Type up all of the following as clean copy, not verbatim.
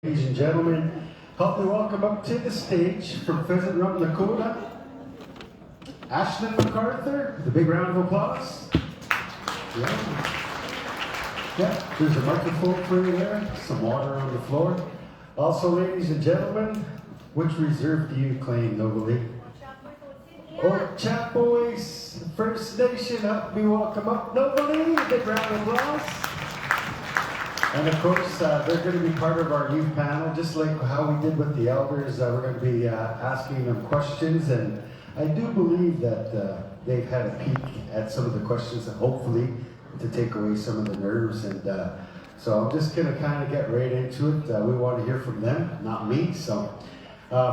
Ladies and gentlemen, help me welcome up to the stage from Pheasant Run, Dakota, Ashlyn MacArthur. The big round of applause. Yeah, there's a microphone for you there, some water on the floor. Also, ladies and gentlemen, which reserve do you claim, Novalee? Oh, Chat Boys, First Nation, help me welcome up Novalee. Big round of applause. And of course, they're going to be part of our youth panel, just like how we did with the elders. We're going to be asking them questions, and I do believe that they've had a peek at some of the questions, and hopefully to take away some of the nerves. And so I'm just going to kind of get right into it. We want to hear from them, not me. So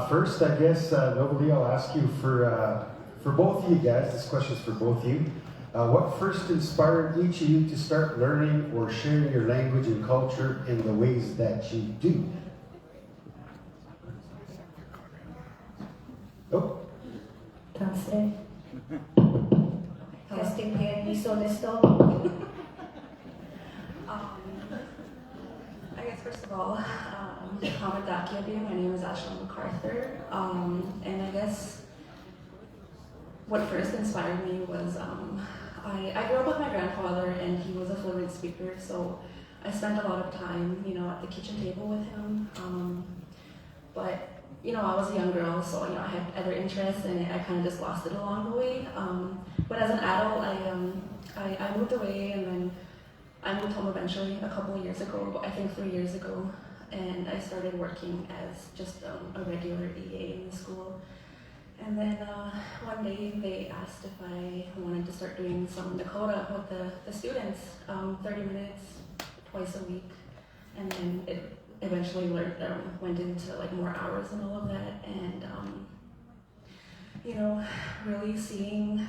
first, I guess, Novalee, I'll ask you for both of you guys. This question is for both of you. What first inspired each of you to start learning or sharing your language and culture in the ways that you do? Oh. Tanse. Testing hand, miso listo. I guess first of all, my name is Ashlyn MacArthur, and I guess what first inspired me was I grew up with my grandfather, and he was a fluent speaker, so I spent a lot of time, at the kitchen table with him. But I was a young girl, so I had other interests, and I kind of just lost it along the way. But as an adult, I moved away, and then I moved home eventually a couple of years ago, I think 3 years ago, and I started working as just a regular EA in the school. And then one day they asked if I wanted to start doing some Dakota with the students, 30 minutes, twice a week. And then it eventually went into like more hours and all of that. And, really seeing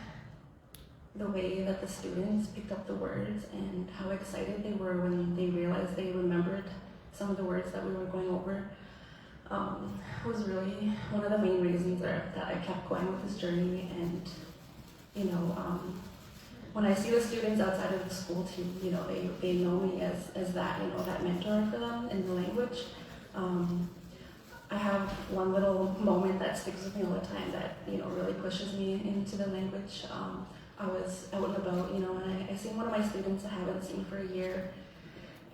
the way that the students picked up the words and how excited they were when they realized they remembered some of the words that we were going over. Was really one of the main reasons that I kept going with this journey. And when I see the students outside of the school too, they know me as that, that mentor for them in the language. I have one little moment that sticks with me all the time that really pushes me into the language. I was out and about, and I seen one of my students I haven't seen for a year.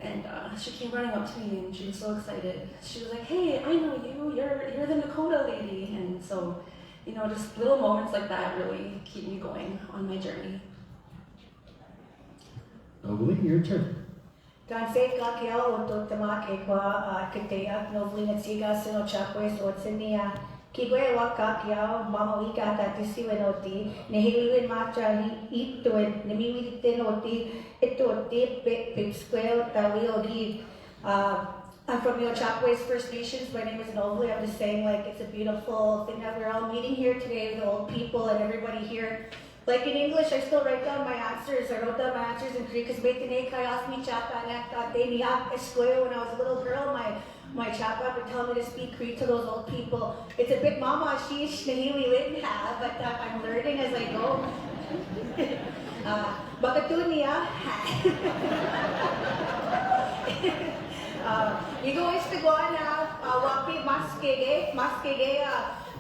And she came running up to me, and she was so excited. She was like, "Hey, I know you. You're the Dakota lady." And so, just little moments like that really keep me going on my journey. Novalee, your turn. Tanse kakiao to tamak ekwa kiteak Novalee natsiga sino chapwes otsinia. Kigwe wa kakiao mama wika tatisi wenoti nehiliwin macha ituin nemiwite noti itoti pip square tawiogi. I'm from Chapways First Nations. My name is Novalee. I'm just saying, it's a beautiful thing that we're all meeting here today, the old people and everybody here. Like in English, I still write down my answers. I wrote down my answers in Cree, because Betine asked me chapa when I was a little girl. My chapa would tell me to speak Cree to those old people. It's a bit mama sheesh nahili wouldn't have, but I'm learning as I go. Bakatunia. You go is to go na wapi maskege.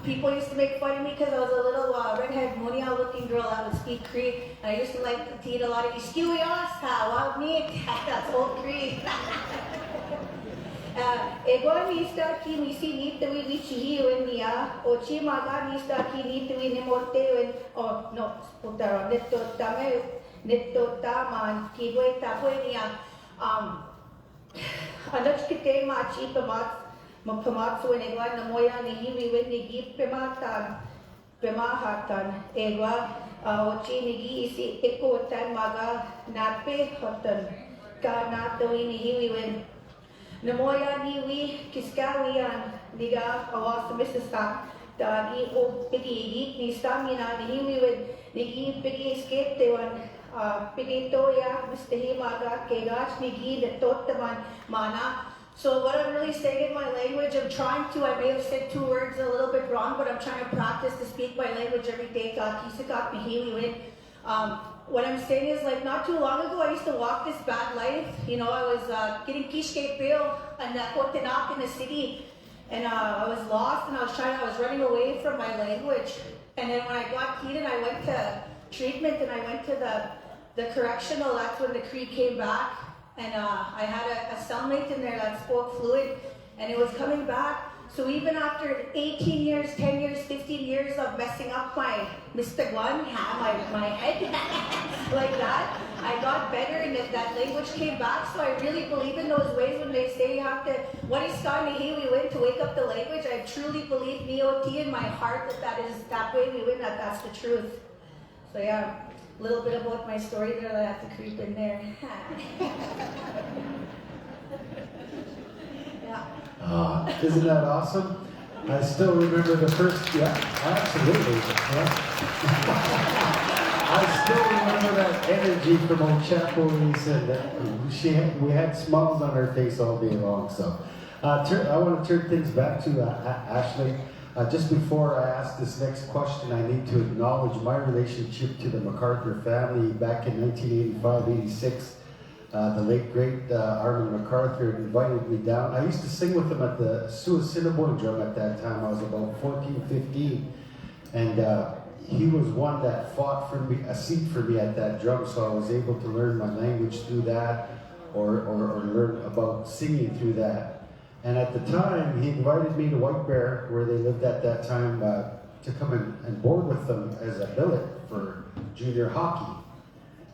People used to make fun of me because I was a little redhead, monia looking girl that would speak Cree. And I used to like to eat a lot of iskiwiasta, that's old Cree. Ego mista ki misi nitawi wichihi niya, o chimaga mista ki nitawi nimorte no, putaro, nito taman, kigwe tapwe niya. Anach kite machi pamatsu and egwa namoya nihiwi with nigi pemahatan egwa ochi nigi isi ekotan maga natpe hotan ka natawi nihiwi with namoya niwi kiskawian niga awas misasa dagi o pigi ni stamina nihiwi with nigi pigi escape tewan pigi toya mistahi maga kegach nigi the totaman mana. So what I'm really saying in my language, I may have said 2 words a little bit wrong, but I'm trying to practice to speak my language every day. What I'm saying is, like, not too long ago, I used to walk this bad life. You know, I was getting kishke peo and Kotenak in the city, and I was lost, and I was running away from my language. And then when I got clean and I went to treatment and I went to the correctional, that's when the Cree came back. And I had a cellmate in there that spoke fluent, and it was coming back. So even after 18 years, 10 years, 15 years of messing up my Mr. Guan, my head, like that, I got better and that language came back. So I really believe in those ways when they say you have to, what is we win to wake up the language. I truly believe Neoti in my heart that way we win, that's the truth. So yeah, a little bit about my story there that I have to creep in there. Yeah. Isn't that awesome? I still remember the first, absolutely. Yeah. I still remember that energy from old Chapo when he said that we had smiles on her face all day long. So I want to turn things back to Ashley. Just before I ask this next question, I need to acknowledge my relationship to the MacArthur family back in 1985-86. The late, great Armin MacArthur invited me down. I used to sing with him at the Suicinaboy drum at that time. I was about 14, 15. And he was one that fought for me, a seat for me at that drum, so I was able to learn my language through that or learn about singing through that. And at the time, he invited me to White Bear, where they lived at that time, to come and board with them as a billet for junior hockey.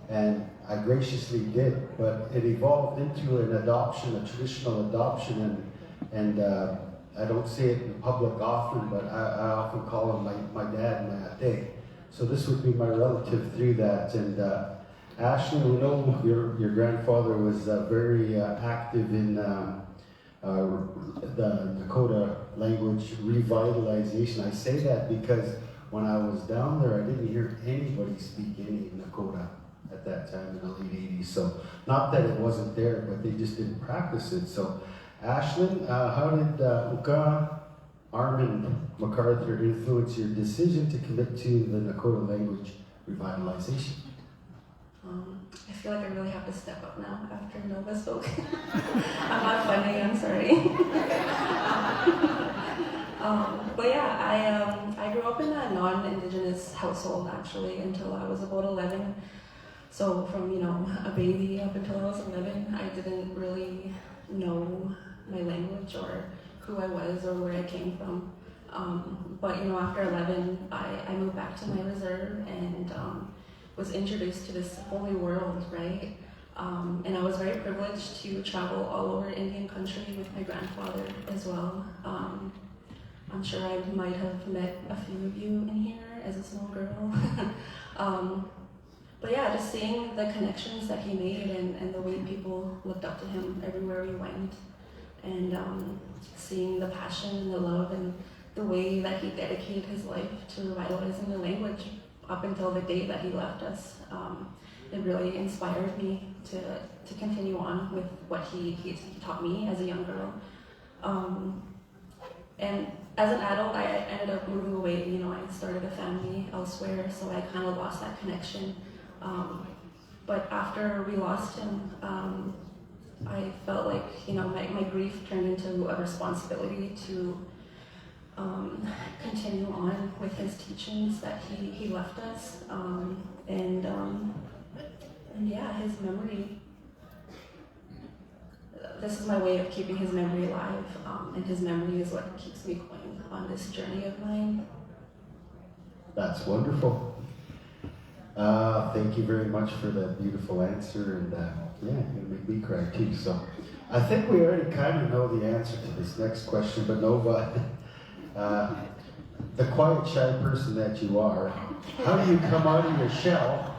And I graciously did, but it evolved into an adoption, a traditional adoption, and I don't say it in public often, but I often call him my dad, my ate. So this would be my relative through that. And Ashley, we know your grandfather was very active in the Dakota language revitalization. I say that because when I was down there, I didn't hear anybody speak any Dakota at that time in the late 80s. So not that it wasn't there, but they just didn't practice it. So Ashlyn, how did Uka Armin MacArthur influence your decision to commit to the Dakota language revitalization? I feel like I really have to step up now after Nova spoke. I'm not funny, I'm sorry. But yeah, I grew up in a non-Indigenous household actually until I was about 11. So from, a baby up until I was 11, I didn't really know my language or who I was or where I came from. But after 11, I moved back to my reserve and was introduced to this holy world, right? And I was very privileged to travel all over Indian country with my grandfather as well. I'm sure I might have met a few of you in here as a small girl. But yeah, just seeing the connections that he made and the way people looked up to him everywhere we went, and seeing the passion and the love and the way that he dedicated his life to revitalizing the language up until the day that he left us, it really inspired me to continue on with what he taught me as a young girl. And as an adult, I ended up moving away. I started a family elsewhere, so I kind of lost that connection. But after we lost him, I felt like, my grief turned into a responsibility to continue on with his teachings that he left us. And yeah, his memory, this is my way of keeping his memory alive, and his memory is what keeps me going on this journey of mine. That's wonderful. Thank you very much for that beautiful answer, and you're gonna make me cry too. So I think we already kind of know the answer to this next question, but Nova, the quiet, shy person that you are, how do you come out of your shell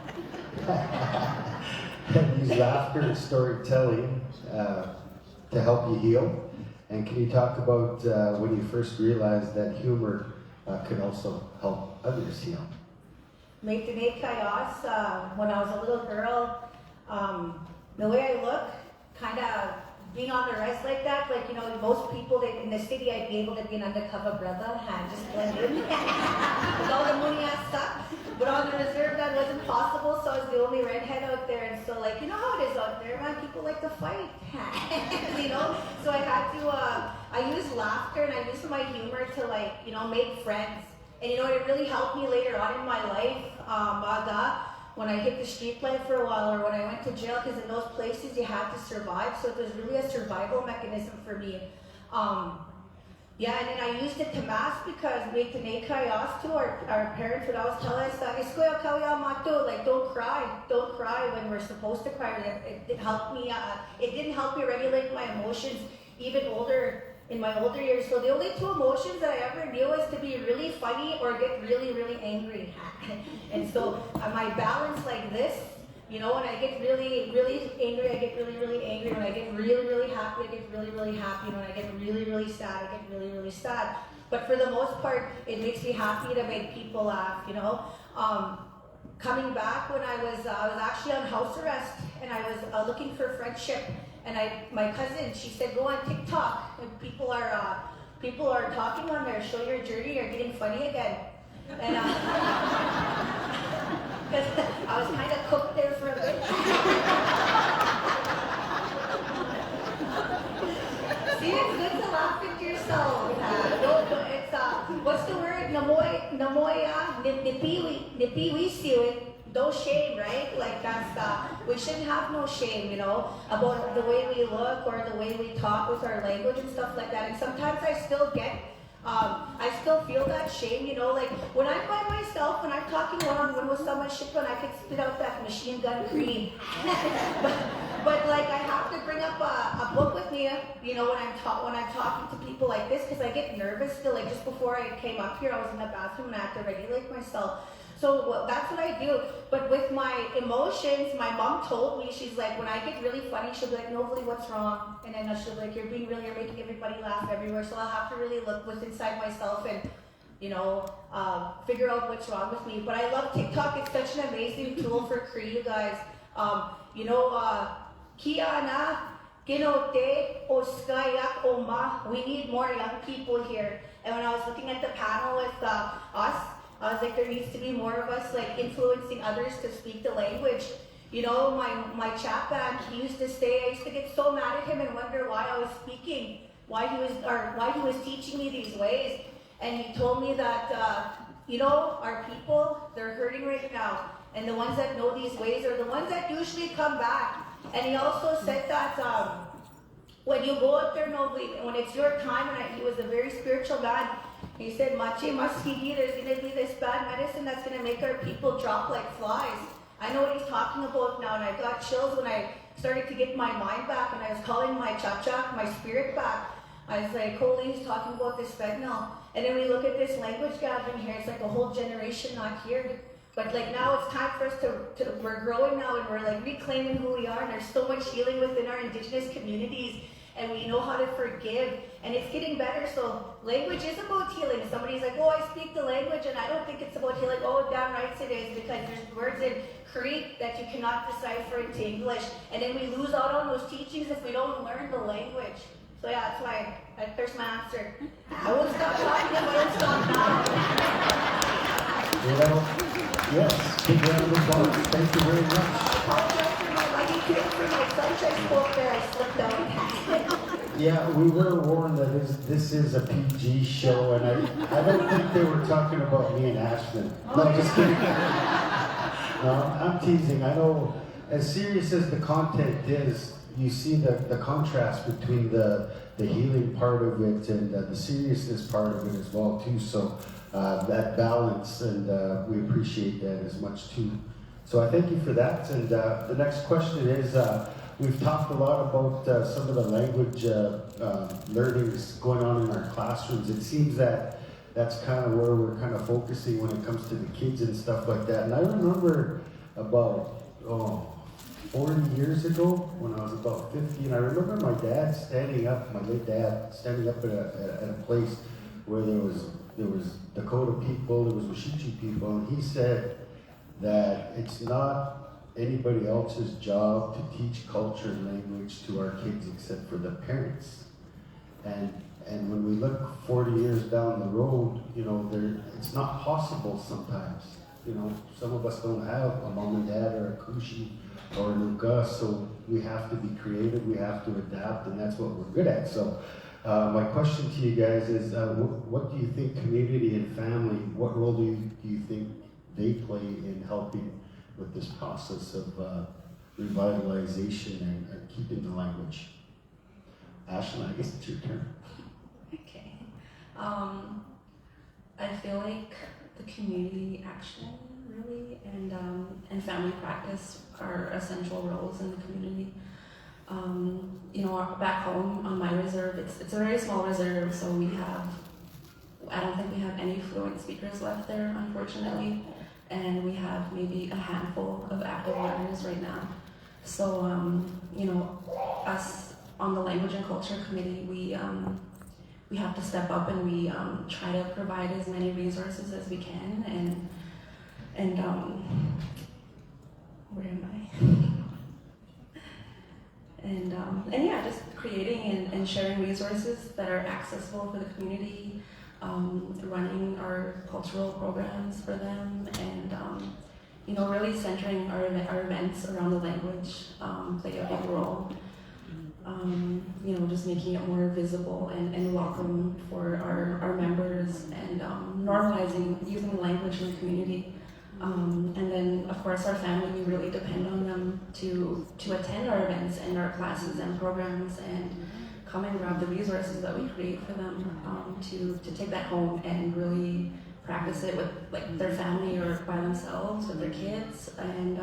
and use laughter and storytelling to help you heal? And can you talk about when you first realized that humor could also help others heal? Maitine Kayos, when I was a little girl, the way I look, kind of being on the res like that, like, you know, most people that in the city, I'd be able to be an undercover brother and just blend in with all the money and stuff. But on the reserve, that wasn't possible, so I was the only redhead out there. And so, like, you know how it is out there, man. People like to fight, you know. So I had to. I used laughter and I used my humor to, like, you know, make friends. And you know, it really helped me later on in my life. When I hit the street life for a while, or when I went to jail, because in those places you had to survive. So it was really a survival mechanism for me. Yeah, and then I used it to mask because our parents would always tell us, like, don't cry when we're supposed to cry. It helped me, it didn't help me regulate my emotions in my older years. So the only two emotions that I ever knew was to be really funny or get really, really angry. And so my balance like this, you know, when I get really, really angry, I get really, really angry. When I get really, really happy, I get really, really happy. When I get really, really sad, I get really, really sad. But for the most part, it makes me happy to make people laugh, you know. Coming back when I was actually on house arrest, and I was looking for friendship. And my cousin, she said, go on TikTok. And people are talking on there. Show your journey. You're getting funny again. And I was kind of cooked there for a bit. See, it's good to laugh at yourself. What's the word? Namoya, nipiwisiwit. No shame, right? Like we shouldn't have no shame, you know, about the way we look or the way we talk with our language and stuff like that. And sometimes I still feel that shame, you know, like when I'm by myself, when I'm talking one-on-one with someone, when I could spit out that machine gun cream. but like I have to bring up a book with me, you know, when I'm talking to people like this, because I get nervous still. Like just before I came up here, I was in the bathroom and I have to regulate myself. So that's what I do. But with my emotions, my mom told me, she's like, when I get really funny, she'll be like, Nobly, what's wrong? And then she'll be like, you're making everybody laugh everywhere. So I'll have to really look what's inside myself and, you know, figure out what's wrong with me. But I love TikTok. It's such an amazing tool for Cree, you guys. You know, Kia na ginote o skayak o ma. We need more young people here. And when I was looking at the panel with us, I was like, there needs to be more of us like influencing others to speak the language. You know, my chaplain, he used to say, I used to get so mad at him and wonder why I was speaking, why he was teaching me these ways. And he told me that, you know, our people, they're hurting right now. And the ones that know these ways are the ones that usually come back. And he also said that when you go out there, when it's your time, and he was a very spiritual man, he said, Machi Maskigi, there's going to be this bad medicine that's going to make our people drop like flies. I know what he's talking about now, and I got chills when I started to get my mind back, and I was calling my chachak, my spirit back. I was like, holy, he's talking about this fentanyl. And then we look at this language gathering here, it's like a whole generation not here. But like now it's time for us to we're growing now, and we're like reclaiming who we are, and there's so much healing within our indigenous communities. And we know how to forgive, and it's getting better. So language is about healing. Somebody's like, oh, I speak the language, and I don't think it's about healing. Oh, damn right it is, because there's words in Cree that you cannot decipher into English. And then we lose out on those teachings if we don't learn the language. So yeah, that's why, there's my answer. I won't stop talking, but I won't stop now. You know, yes, big round of applause. Thank you very much. Yeah, we were warned that this is a PG show, and I don't think they were talking about me and Ashton. No, just kidding. No, I'm teasing. I know, as serious as the content is, you see the contrast between the healing part of it and the seriousness part of it as well too. So that balance, and we appreciate that as much too. So I thank you for that. And the next question is, we've talked a lot about some of the language learnings going on in our classrooms. It seems that that's kind of where we're kind of focusing when it comes to the kids and stuff like that. And I remember about 40 years ago when I was about 50, and I remember my dad standing up, my late dad standing up at a place where there was Dakota people, there was Washichi people, and he said that it's not anybody else's job to teach culture and language to our kids except for the parents. And when we look 40 years down the road, you know, it's not possible sometimes. You know, some of us don't have a mom and dad or a kushi or an uga, so we have to be creative, we have to adapt, and that's what we're good at. So my question to you guys is, what do you think community and family, what role do you think they play in helping with this process of revitalization and keeping the language? Ashley, I guess it's your turn. Okay. I feel like the community action really and family practice are essential roles in the community. You know, back home on my reserve, it's a very small reserve, so I don't think we have any fluent speakers left there, unfortunately, and we have maybe a handful of active learners right now. So, you know, us on the Language and Culture Committee, we have to step up and we try to provide as many resources as we can, and where am I? And yeah, just creating and sharing resources that are accessible for the community, running our cultural programs for them, and you know, really centering our events around the language play a big role. You know, just making it more visible and welcome for our members, and normalizing using the language in the community. And then, of course, our family, we really depend on them to attend our events and our classes and programs, and come and grab the resources that we create for them, to take that home and really practice it with like their family or by themselves with their kids. And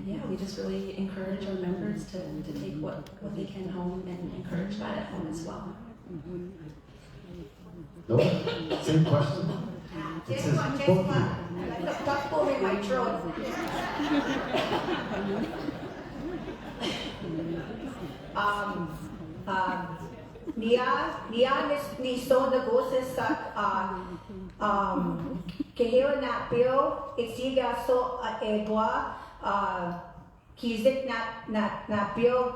yeah, we just really encourage our members to take what they can home and encourage that at home as well. No? Same question? It says both of you. The duck in my throat. Nia ni so the goses sa keheo na pio exiga so edwa kizik na pio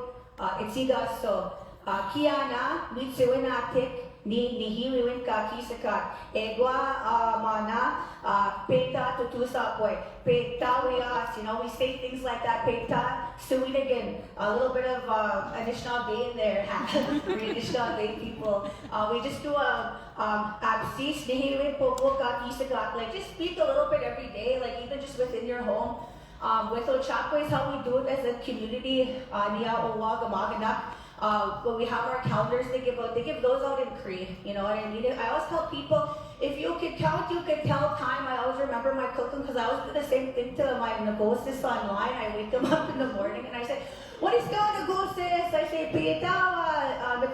exiga so kiana mitsuenatik ni hiwiwin ka kisaka edwa mana peta tutusa boy peta you know, we say things like that, peta suinagan, a little bit of Anishinaabe Bay in there. We're Anishinaabe Bay people. We just do a absis ni hiwiwin popo ka kisaka, like just speak a little bit every day, like even just within your home. With Ochakwe is how we do it as a community. Niya owa gamaganak. When we have our calendars, they give those out in Cree. You know what I mean? I always tell people, if you could count, you could tell time. I always remember my cooking, because I always do the same thing to my negosis online. I wake them up in the morning and I say, what is going negosis? I say, pietawa, the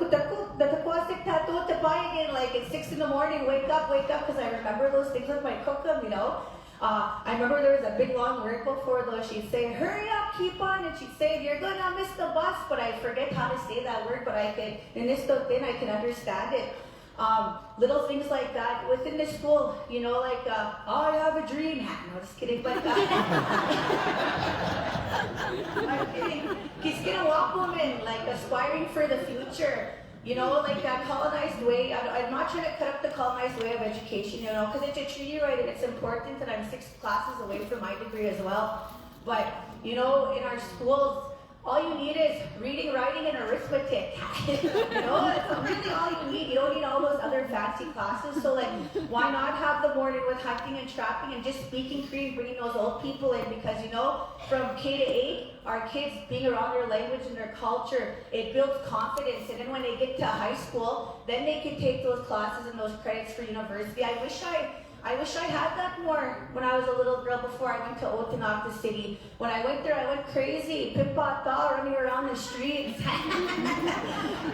tato tapayan, like at 6 in the morning, wake up, because I remember those things with my cookum, you know. I remember there was a big long word before though. She'd say, hurry up, keep on, and she'd say, you're gonna miss the bus, but I forget how to say that word, but I could, in this then I can understand it. Little things like that within the school, you know, like, oh, I have a dream. No, just kidding, but I'm kidding. He's gonna walk woman, like aspiring for the future. You know, like that colonized way. I'm not trying to cut up the colonized way of education, you know, because it's a treaty right and it's important, and I'm 6 classes away from my degree as well. But, you know, in our schools, all you need is reading, writing, and arithmetic. You know, that's really all you need. You don't need all those other fancy classes. So, like, why not have the morning with hunting and trapping and just speaking Cree, bringing those old people in? Because, you know, from K to 8, our kids being around their language and their culture, it builds confidence. And then when they get to high school, then they can take those classes and those credits for university. I wish I had that more when I was a little girl before I went to Otinaka City. When I went there, I went crazy, pipata, running around the streets.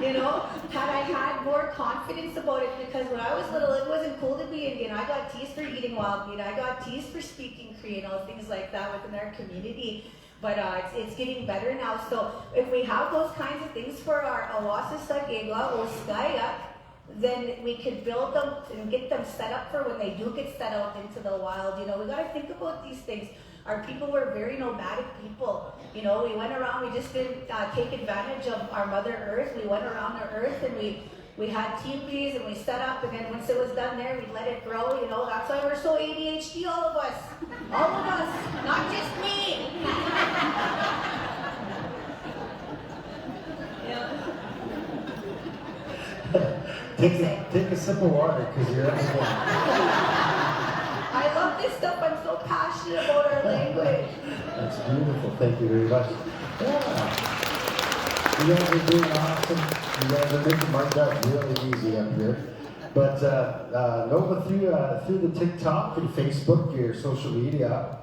You know, had I had more confidence about it, because when I was little, it wasn't cool to be Indian. I got teased for eating wild meat. I got teased for speaking Cree, and all things like that within our community. But it's getting better now. So if we have those kinds of things for our Awasasa Gegwa or Skayak, then we could build them and get them set up for when they do get set out into the wild. You know, we got to think about these things. Our people were very nomadic people. You know, we went around, we just didn't take advantage of our Mother Earth. We went around the earth and we had teepees and we set up, and then once it was done there, we let it grow, you know. That's why we're so ADHD, all of us. All of us, not just me. Yeah. Take a sip of water, because you're at the I love this stuff. I'm so passionate about our language. That's beautiful. Thank you very much. Yeah. You guys are doing awesome. You guys are making my job really easy up here. But Nova, through the TikTok and Facebook, your social media,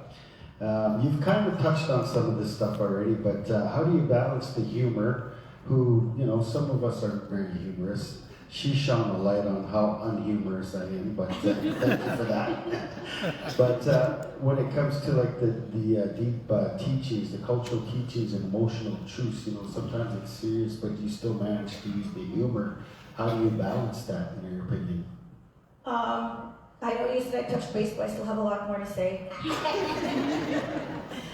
you've kind of touched on some of this stuff already, but how do you balance the humor, who, you know, some of us aren't very humorous. She shone a light on how unhumorous I am, but thank you for that. But when it comes to like the deep teachings, the cultural teachings and emotional truths, you know, sometimes it's serious, but you still manage to use the humor. How do you balance that, in your opinion? I know you said I touched base, but I still have a lot more to say.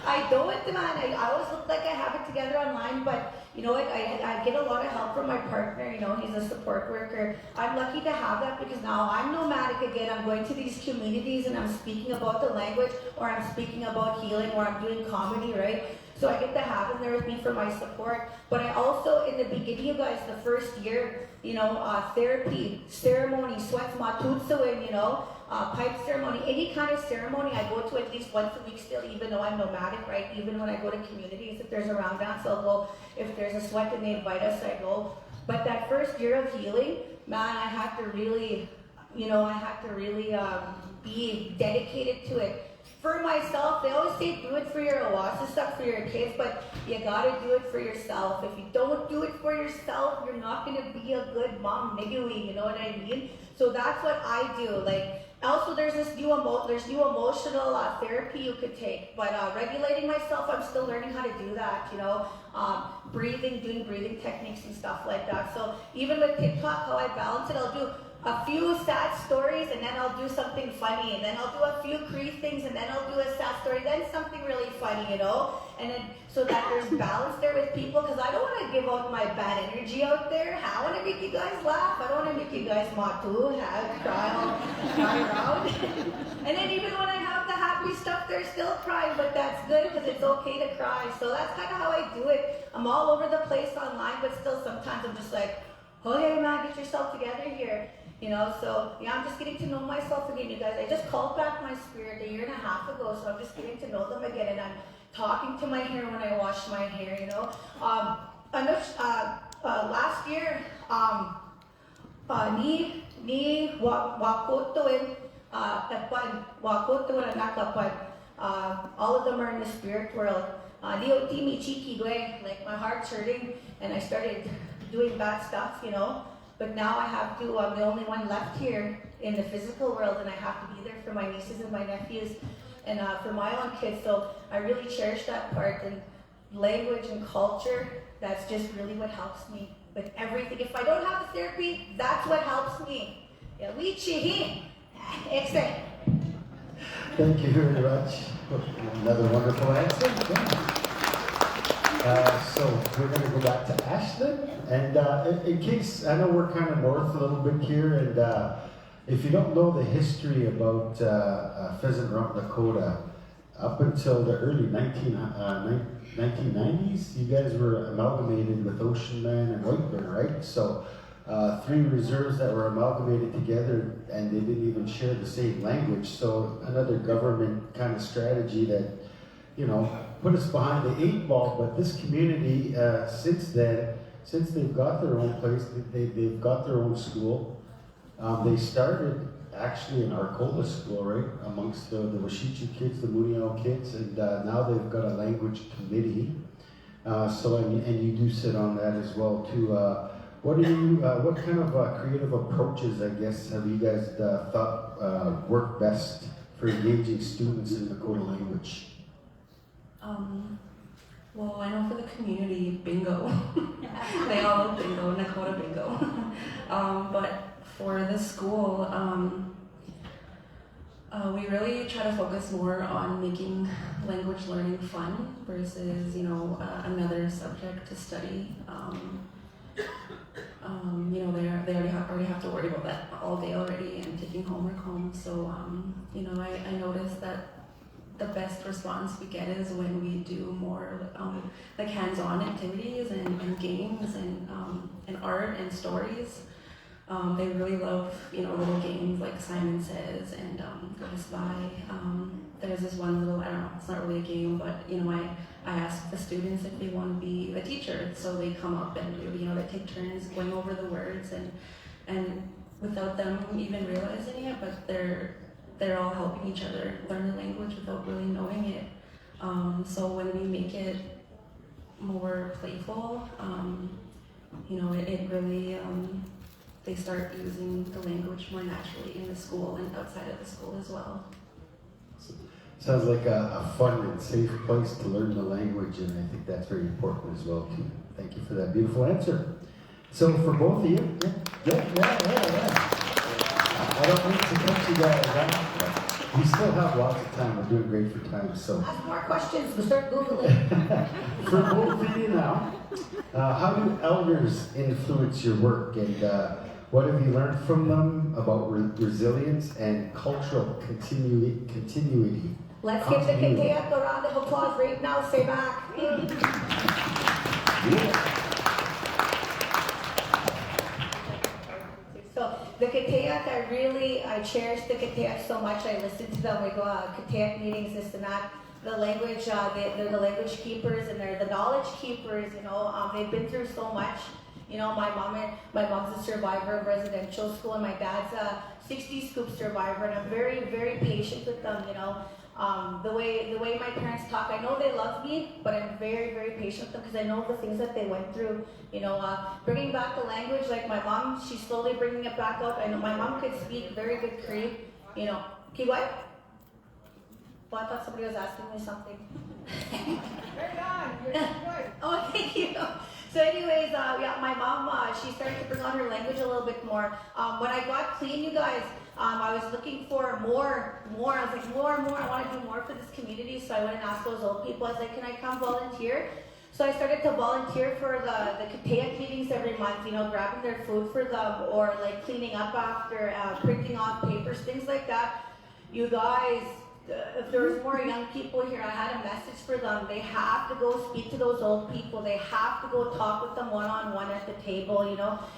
I don't, man. I always look like I have it together online, but you know what? I get a lot of help from my partner. You know, he's a support worker. I'm lucky to have that because now I'm nomadic again. I'm going to these communities and I'm speaking about the language, or I'm speaking about healing, or I'm doing comedy, right? So I get to have him there with me for my support. But I also, in the beginning, you guys, the first year, you know, therapy, ceremony, sweats matutsuin, you know, pipe ceremony, any kind of ceremony, I go to at least once a week still, even though I'm nomadic, right? Even when I go to communities, if there's a round dance, I'll go. If there's a sweat and they invite us, I go. But that first year of healing, man, I had to really, you know, be dedicated to it. For myself, they always say do it for your Oasis stuff, for your kids, but you gotta do it for yourself. If you don't do it for yourself, you're not gonna be a good mom, nigga, you know what I mean? So that's what I do. Like, also there's new emotional therapy you could take, but regulating myself, I'm still learning how to do that, you know? Breathing, doing breathing techniques and stuff like that. So even with TikTok, how I balance it, I'll do a few sad stories, and then I'll do something funny, and then I'll do a few Cree things, and then I'll do a sad story, then something really funny, you know? And then, so that there's balance there with people, because I don't want to give out my bad energy out there. I want to make you guys laugh. I don't want to make you guys matu, cry around. And then even when I have the happy stuff, they're still crying, but that's good, because it's okay to cry. So that's kind of how I do it. I'm all over the place online, but still sometimes I'm just like, okay, man, get yourself together here. You know, so yeah, I'm just getting to know myself again, you guys. I just called back my spirit 1.5 years ago, so I'm just getting to know them again, and I'm talking to my hair when I wash my hair, you know. Last year, ni wakotoin, wakotoin nakapan. All of them are in the spirit world. Like my heart's hurting, and I started doing bad stuff, you know. But now I have to, I'm the only one left here in the physical world, and I have to be there for my nieces and my nephews and for my own kids. So I really cherish that part, and language and culture, that's just really what helps me with everything. If I don't have the therapy, that's what helps me. Thank you very much. Another wonderful answer. Yeah. So we're going to go back to Ashlyn, and in case, I know we're kind of north a little bit here, and if you don't know the history about Pheasant Rump, Dakota, up until the early 1990s, you guys were amalgamated with Ocean Man and White Bear, right? So 3 reserves that were amalgamated together, and they didn't even share the same language. So another government kind of strategy that, you know, put us behind the 8 ball. But this community, since then, since they've got their own place, they've got their own school. They started actually in Arcola school, right, amongst the Washichu kids, the Muniao kids, and now they've got a language committee. And you do sit on that as well too. What kind of creative approaches, I guess, have you guys thought work best for engaging students in Dakota language? Well, I know for the community, bingo. They all love bingo, Dakota bingo. But for the school, we really try to focus more on making language learning fun versus, another subject to study. They already have to worry about that all day already and taking homework home. So, I noticed that the best response we get is when we do more like hands-on activities and games and art and stories. They really love, little games like Simon Says and Go to Spy. There's this one little, I don't know, it's not really a game, but, I ask the students if they want to be the teacher. So they come up and, they take turns going over the words and without them even realizing it, but they're all helping each other learn the language without really knowing it. So when we make it more playful, it really, they start using the language more naturally in the school and outside of the school as well. Sounds like a fun and safe place to learn the language, and I think that's very important as well too. Thank you for that beautiful answer. So for both of you, yeah. I don't need to cut you guys out. We still have lots of time. We're doing great for time. So ask more questions. We'll start Googling. For both of you now, how do elders influence your work, and what have you learned from them about resilience and cultural continuity? Let's give the Kiteak a round of applause right now. Say back. So the Kiteak, I cherish the Kiteak so much. I listen to them. We go Kiteak meetings, this and that. The language, they're the language keepers and they're the knowledge keepers. They've been through so much. My mom's a survivor of residential school, and my dad's a 60 scoop survivor, and I'm very, very patient with them. The way my parents talk, I know they love me, but I'm very, very patient with them because I know the things that they went through. Bringing back the language, like my mom, she's slowly bringing it back out. I know my mom could speak very good Cree. Kiwai? Well, I thought somebody was asking me something. Very on. You're good. Oh, thank you. So anyways, my mom, she started to bring on her language a little bit more. When I got clean, you guys, I was looking for more. I was like, more. I want to do more for this community. So I went and asked those old people. I was like, can I come volunteer? So I started to volunteer for the Kiteak meetings every month, grabbing their food for them or like cleaning up after, printing off papers, things like that. You guys, if there was more young people here, I had a message for them. They have to go speak to those old people. They have to go talk with them one-on-one at the table,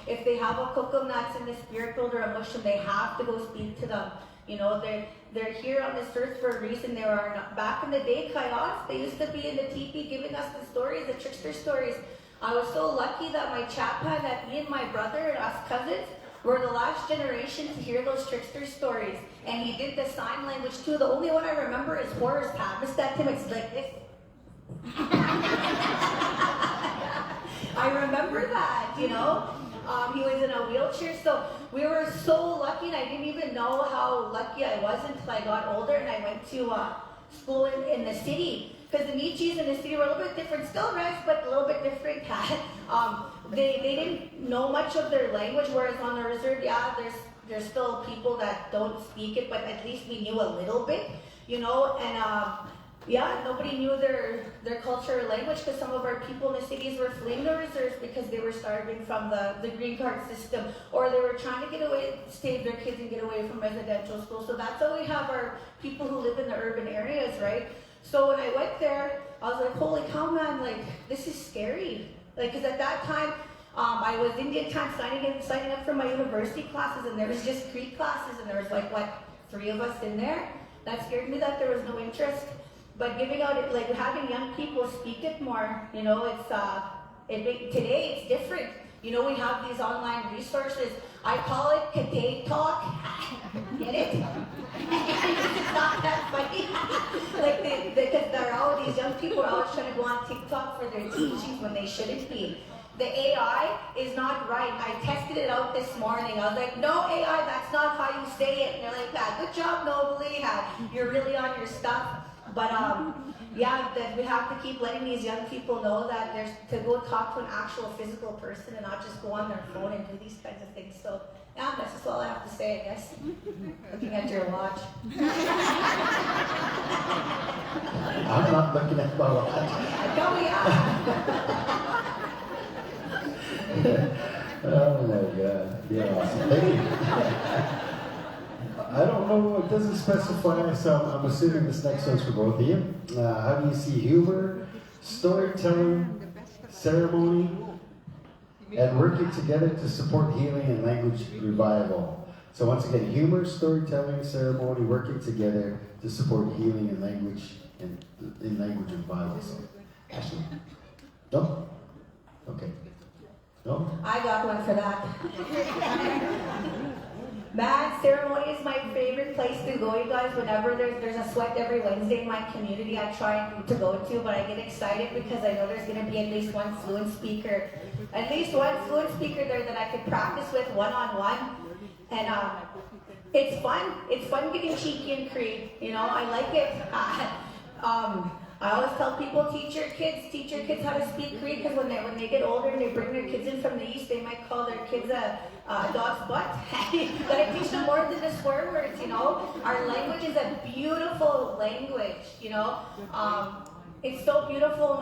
If they have a coconuts in the spirit world or a mushroom, they have to go speak to them. They're here on this earth for a reason. Back in the day, Kayas, they used to be in the teepee giving us the stories, the trickster stories. I was so lucky that my chaplain, that me and my brother and us cousins, we're the last generation to hear those trickster stories. And he did the sign language too. The only one I remember is Horror's Path. Mr. Tim, it's like this. I remember that, He was in a wheelchair. So we were so lucky, and I didn't even know how lucky I was until I got older and I went to school in the city. Because the Michis in the city were a little bit different, still Res, but a little bit different. They didn't know much of their language, whereas on the reserve, there's still people that don't speak it, but at least we knew a little bit, nobody knew their culture or language because some of our people in the cities were fleeing the reserves because they were starving from the green card system, or they were trying to get away, save their kids and get away from residential school. So that's how we have our people who live in the urban areas, right? So when I went there, I was like, holy cow, man, this is scary. Because at that time, I was Indian time signing up for my university classes, and there was just Cree classes, and there was 3 of us in there. That scared me that there was no interest. But giving out it, having young people speak it more, today it's different. We have these online resources. I call it Kite Talk. Get it? It's not that funny. Because there are all these young people are always trying to go on TikTok for their teachings when they shouldn't be. The AI is not right. I tested it out this morning. I was like, no AI, that's not how you say it. And they're like, good job, Nobly. You're really on your stuff. But that we have to keep letting these young people know that there's to go talk to an actual physical person and not just go on their phone and do these kinds of things. So that's just all I have to say. say, I guess. Looking at your watch. I'm not looking at my watch. Probably are. Oh my God. Yeah, awesome. Thank you. I don't know, it doesn't specify, so I'm assuming this next one's for both of you. How do you see humor, storytelling, ceremony, and working together to support healing and language revival? So once again, humor, storytelling, ceremony, working together to support healing and language in language revival. So, Ashley, no? Okay. No? I got one for that. Man, ceremony is my favorite place to go, you guys. Whenever there's a sweat every Wednesday in my community, I try to go to, but I get excited because I know there's going to be at least one fluent speaker. At least one fluent speaker there that I could practice with one-on-one. And it's fun. It's fun getting cheeky and creep. You know, I like it. I always tell people, teach your kids how to speak Cree, because when they get older and they bring their kids in from the east, they might call their kids a dog's butt. Gotta teach them more than the swear words, you know. Our language is a beautiful language, you know. It's so beautiful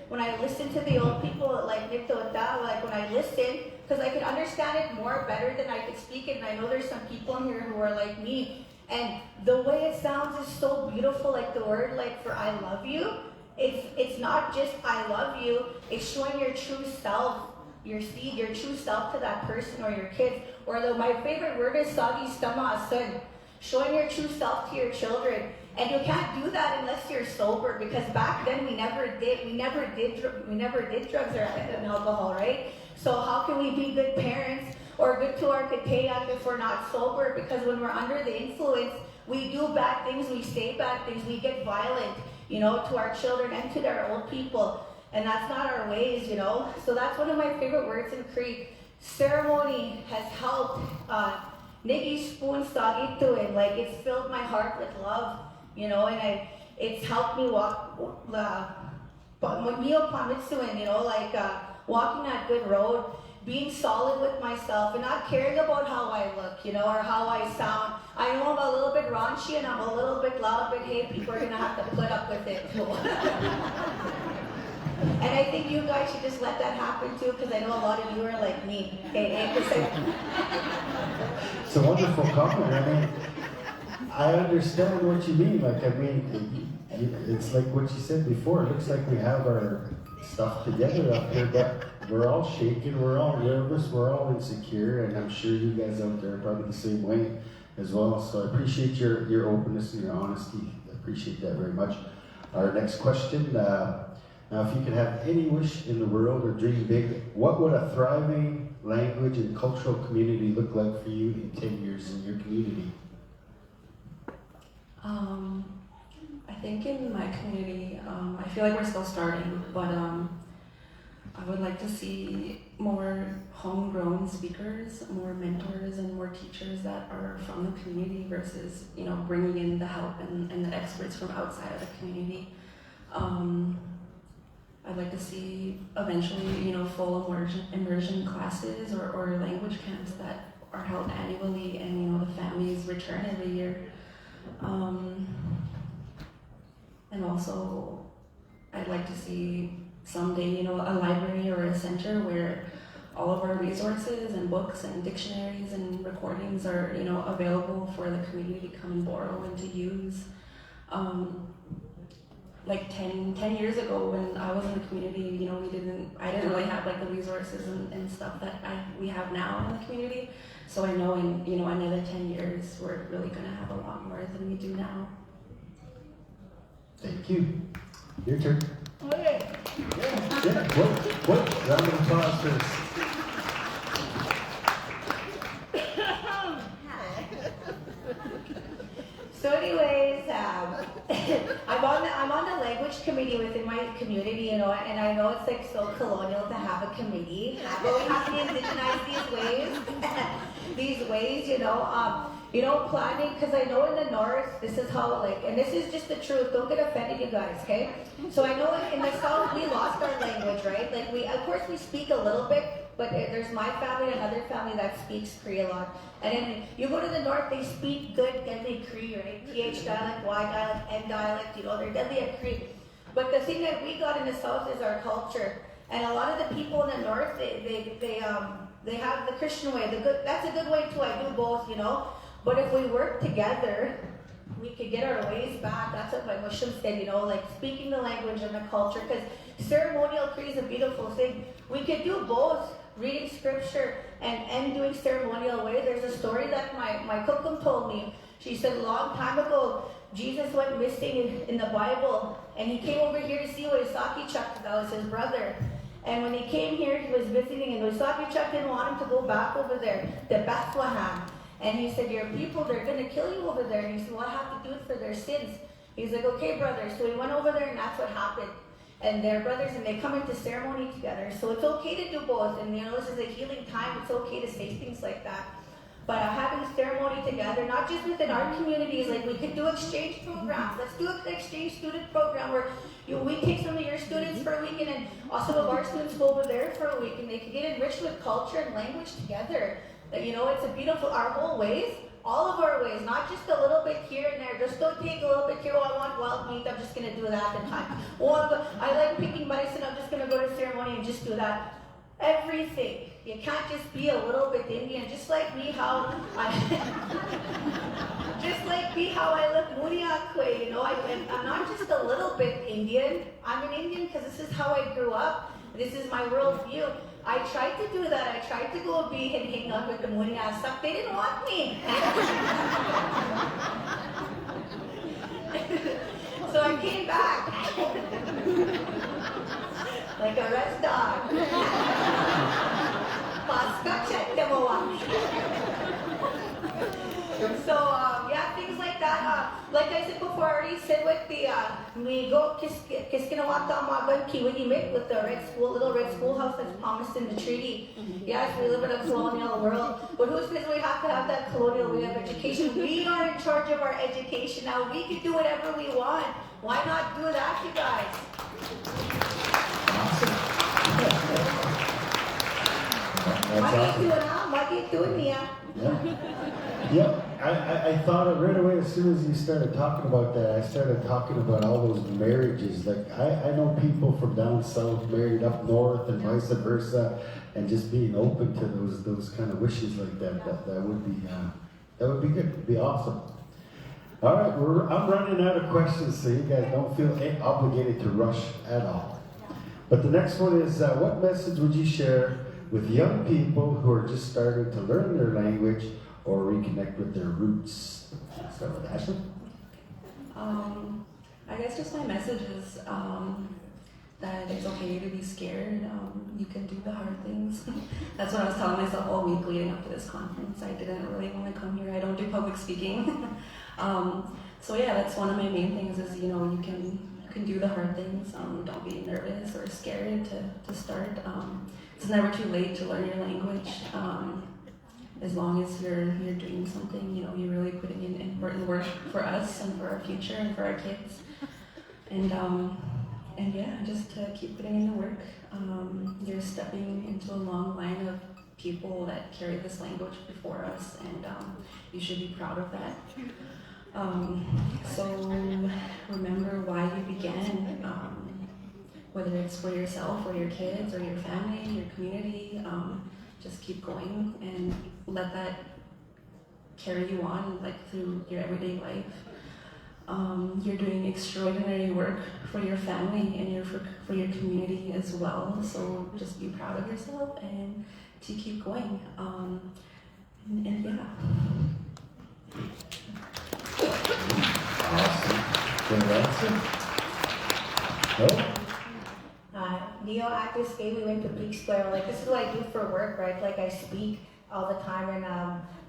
when I listen to the old people like Niptota, like when I listen, because I can understand it better than I could speak it, and I know there's some people in here who are like me. And the way it sounds is so beautiful, like the word like for I love you. It's not just I love you, it's showing your true self, your true self to that person or your kids. Or my favorite word is sagi stama asun, showing your true self to your children. And you can't do that unless you're sober, because back then we never did drugs or alcohol, right? So how can we be good parents or good to our kateyak if we're not sober? Because when we're under the influence, we do bad things, we say bad things, we get violent, you know, to our children and to their old people. And that's not our ways, you know. So that's one of my favorite words in Cree. Ceremony has helped Niggy spoon sagi to it. Like, it's filled my heart with love, you know, and it's helped me walk you know, like walking that good road, being solid with myself and not caring about how I look, you know, or how I sound. I know I'm a little bit raunchy and I'm a little bit loud, but hey, people are gonna have to put up with it too. And I think you guys should just let that happen too, because I know a lot of you are like me. Okay, It's a wonderful compliment. I mean, I understand what you mean. Like, I mean, it's like what you said before. It looks like we have our stuff together up here, but we're all shaken, we're all nervous, we're all insecure, and I'm sure you guys out there are probably the same way as well. So I appreciate your openness and your honesty. I appreciate that very much. Our next question, now if you could have any wish in the world or dream big, what would a thriving language and cultural community look like for you in 10 years in your community? I think in my community, I feel like we're still starting, but I would like to see more homegrown speakers, more mentors, and more teachers that are from the community versus, you know, bringing in the help and the experts from outside of the community. I'd like to see eventually, you know, full immersion classes or language camps that are held annually, and, you know, the families return every year. And also, I'd like to see someday, you know, a library or a center where all of our resources and books and dictionaries and recordings are, you know, available for the community to come and borrow and to use. Like 10 years ago when I was in the community, you know, I didn't really have like the resources and stuff that we have now in the community. So I know in, you know, another 10 years, we're really gonna have a lot more than we do now. Thank you. Your turn. Okay. Yeah. What? Round of applause first. So anyways, I'm on the language committee within my community, you know, and I know it's like so colonial to have a committee, but we have to indigenize these ways, you know, planning, because I know in the north, this is how, like, and this is just the truth, don't get offended, you guys, okay? So I know in the south, we lost our language, right? Like, of course we speak a little bit, But there's my family and another family that speaks Cree a lot. And then you go to the north, they speak good deadly Cree, right? TH dialect, Y dialect, N dialect, they're deadly at Cree. But the thing that we got in the south is our culture. And a lot of the people in the north, they have the Christian way. That's a good way too. I do both, But if we work together, we could get our ways back. That's what my Muslim said, like speaking the language and the culture. Because ceremonial Cree is a beautiful thing. We could do both, reading scripture and doing ceremonial way. There's a story that my kukum told me. She said a long time ago, Jesus went missing in the Bible, and he came over here to see Waisaki Chuck. That was his brother. And when he came here, he was visiting, and Waisaki Chuck didn't want him to go back over there to Bethlehem. And he said, your people, they're going to kill you over there. And he said, well, I have to do it for their sins. He's like, okay, brother. So he went over there, and that's what happened. And they're brothers, and they come into ceremony together. So it's okay to do both. And this is a healing time. It's okay to say things like that. But having ceremony together, not just within our communities, like we could do exchange programs. Let's do an exchange student program where we take some of your students for a week, and then some of our students go over there for a week, and they can get enriched with culture and language together. That it's a beautiful, our whole ways, all of our ways, not just a little bit here and there. Just don't take a little bit here. Oh, I want wild meat, I'm just going to do that at the time. Oh, I like picking medicine, I'm just going to go to ceremony and just do that. Everything. You can't just be a little bit Indian, just like me how I look Muniakwe, I'm not just a little bit Indian. I'm an Indian because this is how I grew up. This is my worldview. I tried to do that. I tried to go be and hang out with the Munias stuff. They didn't want me. So I came back. Like a red dog. So, things like that. Like I said before, I already said with the, we go with the red school, little red schoolhouse that's promised in the treaty. Yes, we live in a colonial world. But who says we have to have that colonial way of education? We are in charge of our education now. We can do whatever we want. Why not do that, you guys? Yeah, I thought it right away as soon as you started talking about that. I started talking about all those marriages. Like I know people from down south married up north and vice versa, and just being open to those kind of wishes like that. That would be good. It'd be awesome. All right, I'm running out of questions, so you guys don't feel obligated to rush at all. But the next one is, what message would you share with young people who are just starting to learn their language or reconnect with their roots? Let's start with Ashley. I guess just my message is that it's okay to be scared. You can do the hard things. That's what I was telling myself all week leading up to this conference. I didn't really want to come here. I don't do public speaking. So yeah, that's one of my main things is, you can do the hard things. Don't be nervous or scared to start. It's never too late to learn your language. As long as you're doing something, you're really putting in important work for us and for our future and for our kids. And yeah, just to keep putting in the work. You're stepping into a long line of people that carried this language before us, and you should be proud of that. So remember why you began, whether it's for yourself or your kids or your family, your community. Just keep going and let that carry you on through your everyday life. You're doing extraordinary work for your family and for your community as well. So just be proud of yourself and to keep going. And yeah. Awesome. Good answer. No? Neo at this day we went to Bleak Square. This is what I do for work, right? I speak all the time, and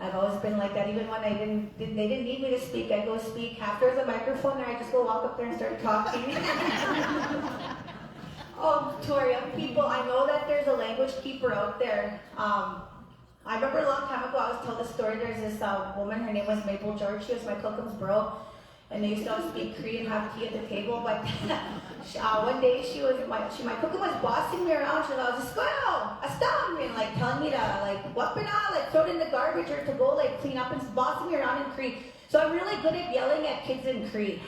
I've always been like that. Even when they didn't need me to speak, I go speak. After there's a microphone there, I just go walk up there and start talking. To our young people, I know that there's a language keeper out there. I remember a long time ago, I was told a story. There's this woman, her name was Maple George. She was my Cookum's bro. and they used to all speak Cree and have tea at the table. But one day my cooking was bossing me around. She was "Escuelo, astam," and like telling me to like wapena, like throw it in the garbage or to go like clean up and bossing me around in Cree. So I'm really good at yelling at kids in Cree.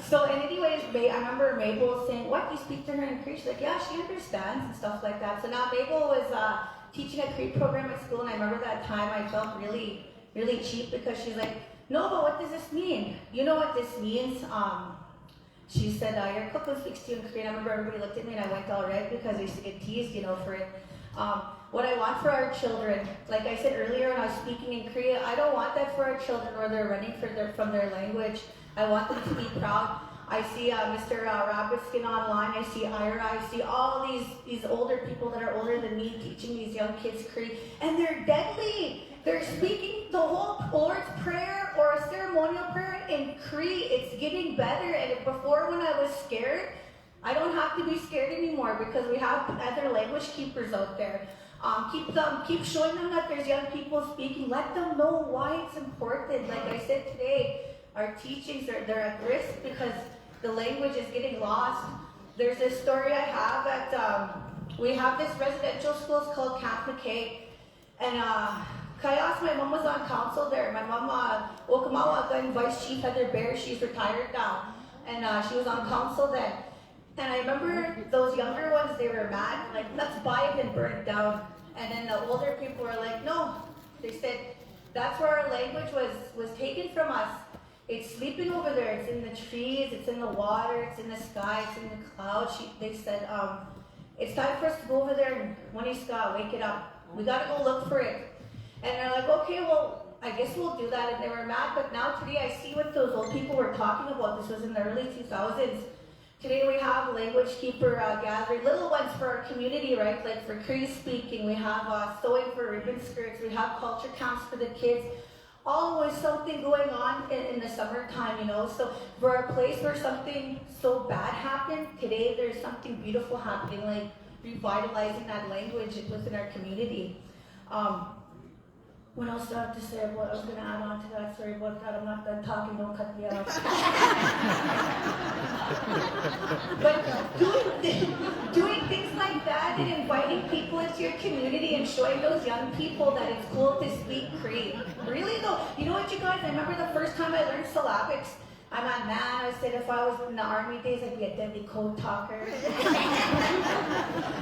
So anyways, I remember Mabel saying, "What, you speak to her in Cree?" She's like, "Yeah, she understands," and stuff like that. So now Mabel was teaching a Cree program at school, and I remember that time I felt really, really cheap because she's like, "No, but what does this mean? You know what this means?" She said, "Your cook speaks to you in Cree." And I remember everybody looked at me and I went all red because I used to get teased, for it. What I want for our children, like I said earlier when I was speaking in Korea, I don't want that for our children where they're running from their language. I want them to be proud. I see Mr. Rabbitskin online, I see Ira, I see all these older people that are older than me teaching these young kids Cree, and they're deadly. They're speaking the whole Lord's Prayer or a ceremonial prayer in Cree. It's getting better, and before when I was scared, I don't have to be scared anymore because we have other language keepers out there. Keep showing them that there's young people speaking. Let them know why it's important. Like I said today, our teachings they're at risk because the language is getting lost. There's this story I have at we have this residential school called Camp McKay, and Kayas, my mom was on council there. My mom, Okamawa, and Vice Chief Heather Bear, she's retired now, and she was on council then. And I remember those younger ones, they were mad, like, let's buy it and burn it down. And then the older people were like, no. They said, that's where our language was taken from us. It's sleeping over there, it's in the trees, it's in the water, it's in the sky, it's in the clouds. They said, it's time for us to go over there and Waniska, wake it up. We gotta go look for it. And they're like, okay, well, I guess we'll do that. And they were mad, but now today I see what those old people were talking about. This was in the early 2000s. Today we have language keeper gathering, little ones for our community, right? Like for Cree speaking, we have sewing for ribbon skirts, we have culture camps for the kids. Always something going on in the summertime, So for a place where something so bad happened, today there's something beautiful happening, like revitalizing that language within our community. What else do I have to say about? I was going to add on to that. Sorry about that. I'm not done talking. Don't cut me off. But doing things like that and inviting people into your community and showing those young people that it's cool to speak Cree. Really though, you know what, you guys? I remember the first time I learned syllabics. I'm a man. I said if I was in the army days, I'd be a deadly code talker.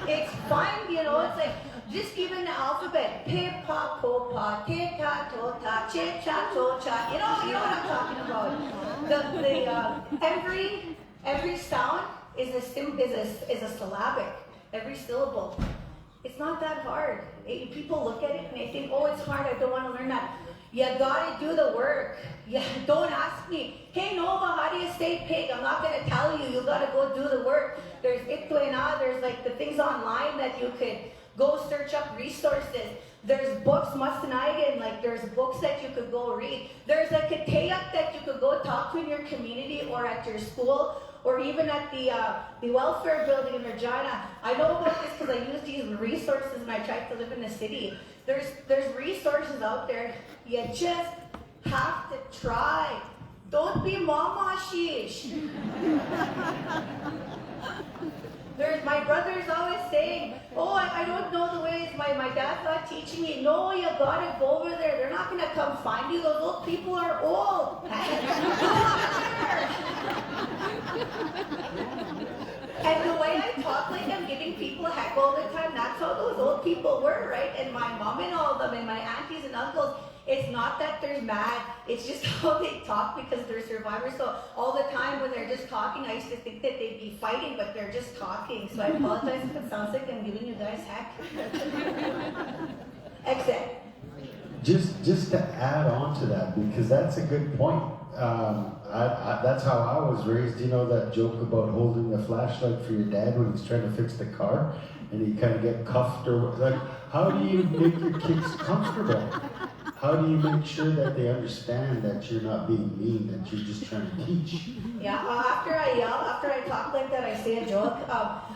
It's fun, It's like just given the alphabet. Pip, pop, po, pa, tit, ta, to, ta, chit, chat, to, cha. You know what I'm talking about. Every sound is a syllabic. Every syllable. It's not that hard. People look at it and they think, oh, it's hard. I don't want to learn that. You gotta do the work. Don't ask me, hey Nova, how do you say pig? I'm not gonna tell you. You gotta go do the work. There's Ituena, there's like the things online that you could go search up resources. There's books, Mustanagan, like there's books that you could go read. There's a Kitayak that you could go talk to in your community or at your school or even at the welfare building in Regina. I know about this because I use these resources when I tried to live in the city. There's resources out there. You just have to try. Don't be mama shish. My brother's always saying, oh, I don't know the ways. My dad's not teaching me. No, you gotta go over there. They're not gonna come find you. Those old people are old. And the way I talk like I'm giving people a heck all the time, that's how those old people were, right? And my mom and all of them, and my aunties and uncles, it's not that they're mad, it's just how they talk because they're survivors. So all the time when they're just talking, I used to think that they'd be fighting, but they're just talking. So I apologize if it sounds like I'm giving you guys heck. Exit. Just to add on to that, because that's a good point. That's how I was raised. You know that joke about holding the flashlight for your dad when he's trying to fix the car and he kind of get cuffed or like, how do you make your kids comfortable? How do you make sure that they understand that you're not being mean, that you're just trying to teach? Yeah, after I yell, after I talk like that, I say a joke.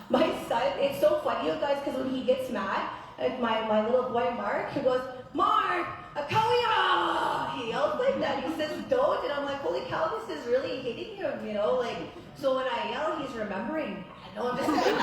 My son, it's so funny, you guys, because when he gets mad, like my little boy Mark, he goes, Mark, Akawia! he yells like that. He says don't, and I'm like, holy cow, this is really hitting him, you know? Like, so when I yell, he's remembering. No, I'm just kidding.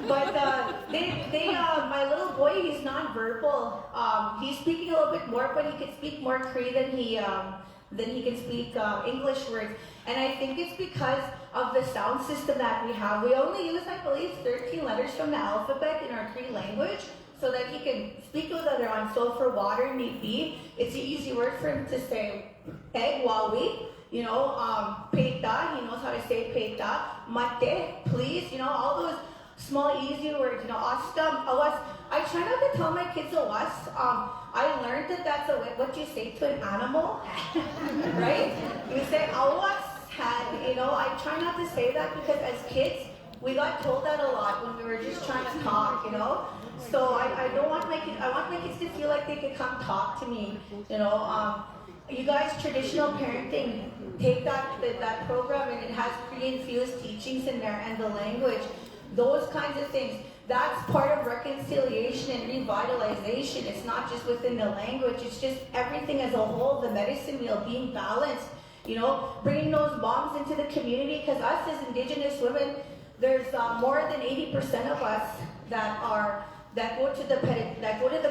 But my little boy, he's nonverbal. He's speaking a little bit more, but he can speak more Cree than he can speak English words. And I think it's because of the sound system that we have. We only use, I believe, 13 letters from the alphabet in our Cree language, so that he can speak those other ones. So for water, mepi, it's an easy word for him to say egg, wawi. You know, peita, he knows how to say peita. Mate, please, you know, all those small easy words, you know, astam, awas. I try not to tell my kids awas. I learned that that's what you say to an animal, right? You say awas, you know, I try not to say that because as kids, we got told that a lot when we were just trying to talk, you know? So I don't want my kids, I want my kids to feel like they could come talk to me, you know? You guys, traditional parenting, take that program and it has Cree-infused teachings in there and the language, those kinds of things. That's part of reconciliation and revitalization. It's not just within the language, it's just everything as a whole, the medicine wheel, being balanced, you know, bringing those moms into the community, because us as Indigenous women, there's more than 80% of us that go to the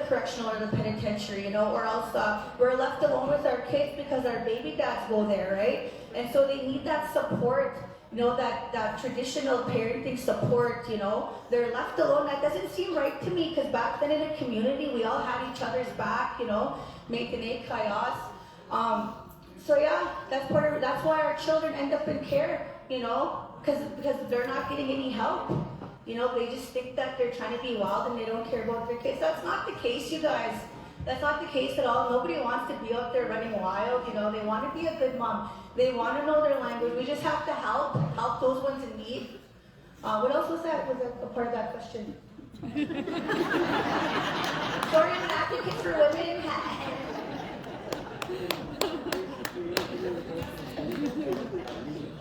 correctional or the penitentiary, you know, or else we're left alone with our kids because our baby dads go there, right? And so they need that support, you know, that traditional parenting support, you know. They're left alone. That doesn't seem right to me, because back then in a community, we all had each other's back, you know, making chaos. So yeah, that's why our children end up in care, you know, because they're not getting any help. You know, they just think that they're trying to be wild and they don't care about their kids. That's not the case, you guys. That's not the case at all. Nobody wants to be out there running wild, you know. They want to be a good mom. They want to know their language. We just have to help those ones in need. What else was that? Was that a part of that question? Sorry, I'm an advocate for women.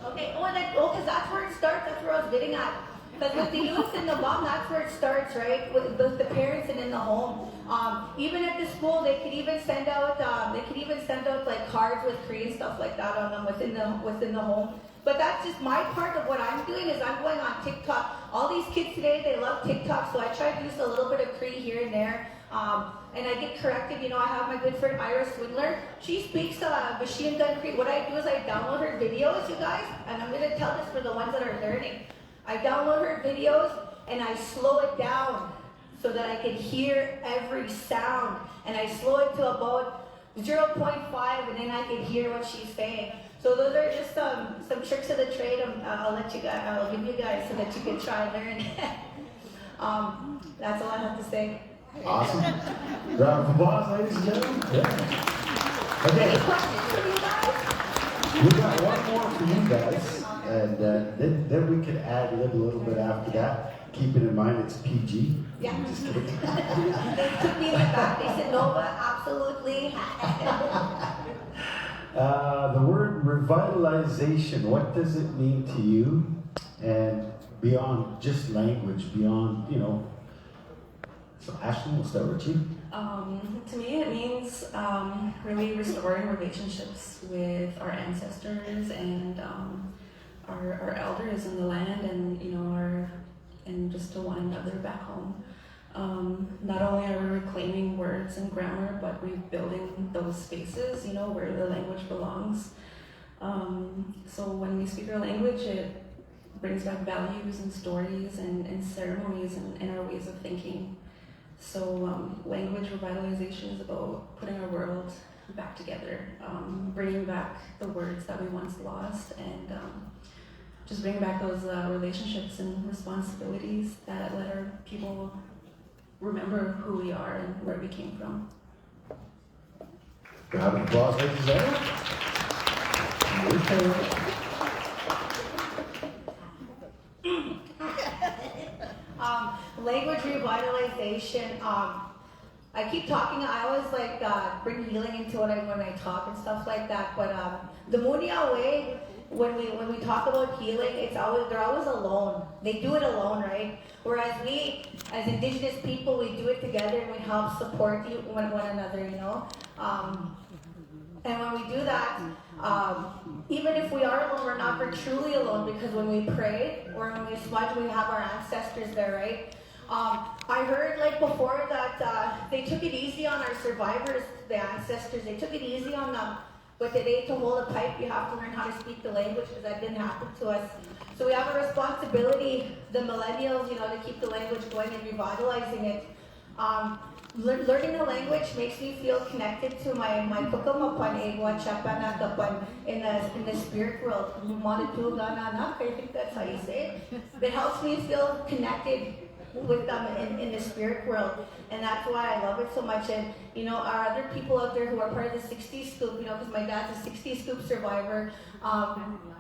Okay, because that's where it starts. That's where I was getting at. Because with the youth and the mom, that's where it starts, right? With the parents and in the home. Even at the school, they could even send out like cards with Cree and stuff like that on them within the home. But that's just my part of what I'm doing. Is I'm going on TikTok. All these kids today, they love TikTok, so I try to use a little bit of Cree here and there. And I get corrected. You know, I have my good friend Ira Swindler. She speaks machine gun Cree. What I do is I download her videos, you guys, and I'm going to tell this for the ones that are learning. I download her videos and I slow it down so that I can hear every sound. And I slow it to about 0.5, and then I can hear what she's saying. So those are just some tricks of the trade. I'll give you guys so that you can try and learn. That's all I have to say. Awesome. Round of applause, ladies and gentlemen. Yeah. Okay. Any questions for you guys? We got one more for you guys, and then we can add a little bit after that. Keeping in mind it's PG. Yeah. Just kidding. They took me in the back. They said, Nova, absolutely. The word revitalization, what does it mean to you? And beyond just language, beyond, you know. So Ashley, we'll start with you. To me, it means really restoring relationships with our ancestors and our elders in the land, and you know, and just to one another back home. Not only are we reclaiming words and grammar, but rebuilding those spaces, you know, where the language belongs. So when we speak our language, it brings back values and stories and ceremonies and our ways of thinking. So language revitalization is about putting our world back together, bringing back the words that we once lost, and just bringing back those relationships and responsibilities that let our people remember who we are and where we came from. Round of applause, ladies and gentlemen. Language revitalization. I keep talking. I always like bring healing into when I talk and stuff like that. But the Munia way when we talk about healing, they're always alone. They do it alone, right? Whereas we, as Indigenous people, we do it together and we help support one another, you know. And when we do that, even if we are alone, we're truly alone, because when we pray or when we smudge, we have our ancestors there, right? I heard like before that they took it easy on our survivors, the ancestors. They took it easy on them. But today, to hold a pipe, you have to learn how to speak the language, because that didn't happen to us. So we have a responsibility, the millennials, you know, to keep the language going and revitalizing it. Learning the language makes me feel connected to my kukumapan, egwa, chapanakapan, in the spirit world. I think that's how you say it. It helps me feel connected with them in the spirit world, and that's why I love it so much. And you know, our other people out there who are part of the 60s scoop, you know, because my dad's a 60s scoop survivor,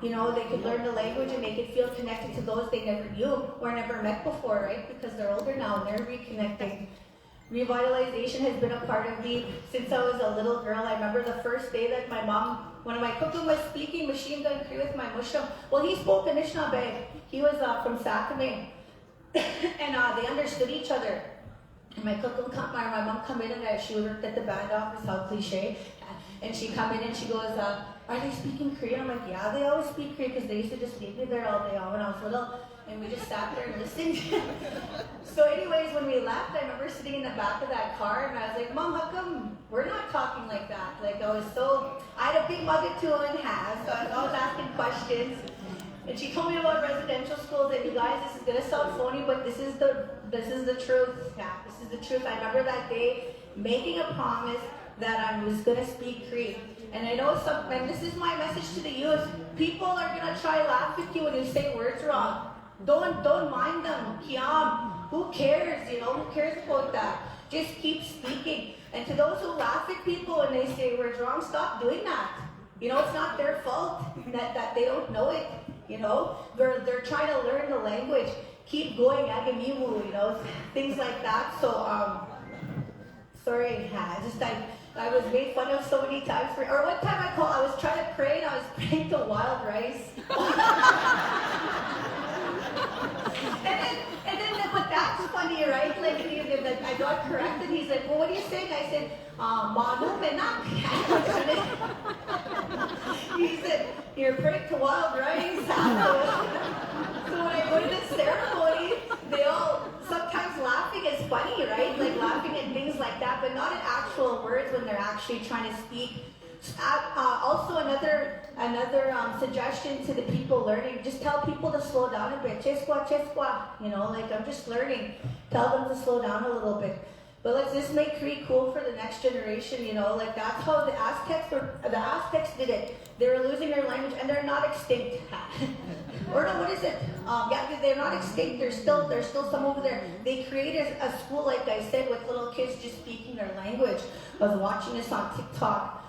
you know, they could learn the language and they could feel connected to those they never knew or never met before, right? Because they're older now and they're reconnecting. Revitalization has been a part of me since I was a little girl. I remember the first day that my mom, when my kukum was speaking machine gun Cree with my mushroom. Well, he spoke Anishinaabe. He was from Saskatoon. And they understood each other. And my mom come in, and she worked at the band office, how cliche. And she come in and she goes, are they speaking Cree? And I'm like, yeah, they always speak Cree, because they used to just leave me there all day when I was little. And we just sat there and listened. So anyways, when we left, I remember sitting in the back of that car, and I was like, Mom, how come we're not talking like that? Like, I had a big mug of 2 and half, so I was always asking questions. And she told me about residential schools, and you guys, this is gonna sound phony, but this is the truth. Yeah, this is the truth. I remember that day making a promise that I was gonna speak Cree. And I know and this is my message to the youth. People are gonna try to laugh at you when you say words wrong. Don't mind them. Kiam. Who cares? You know, who cares about that? Just keep speaking. And to those who laugh at people when they say words wrong, stop doing that. You know, it's not their fault that they don't know it. You know, they're trying to learn the language. Keep going, agamimu, you know, things like that. So, sorry, I was made fun of so many times or one time I was trying to pray, and I was praying to wild rice. and then, but that's funny, right? Like, I got corrected. He's like, well, what are you saying? I said, Manu menak. He said, you're praying to wild rice. So when I go to the ceremony, they all, sometimes laughing is funny, right? Like laughing at things like that, but not at actual words when they're actually trying to speak. Also, another suggestion to the people learning: just tell people to slow down a bit. Chesqua, chesqua. You know, like, I'm just learning. Tell them to slow down a little bit. But let's just make Cree cool for the next generation. You know, like that's how the Aztecs did it. They were losing their language, and they're not extinct. Or no, what is it? Yeah, they're not extinct. There's still some over there. They created a school, like I said, with little kids just speaking their language. I was watching this on TikTok.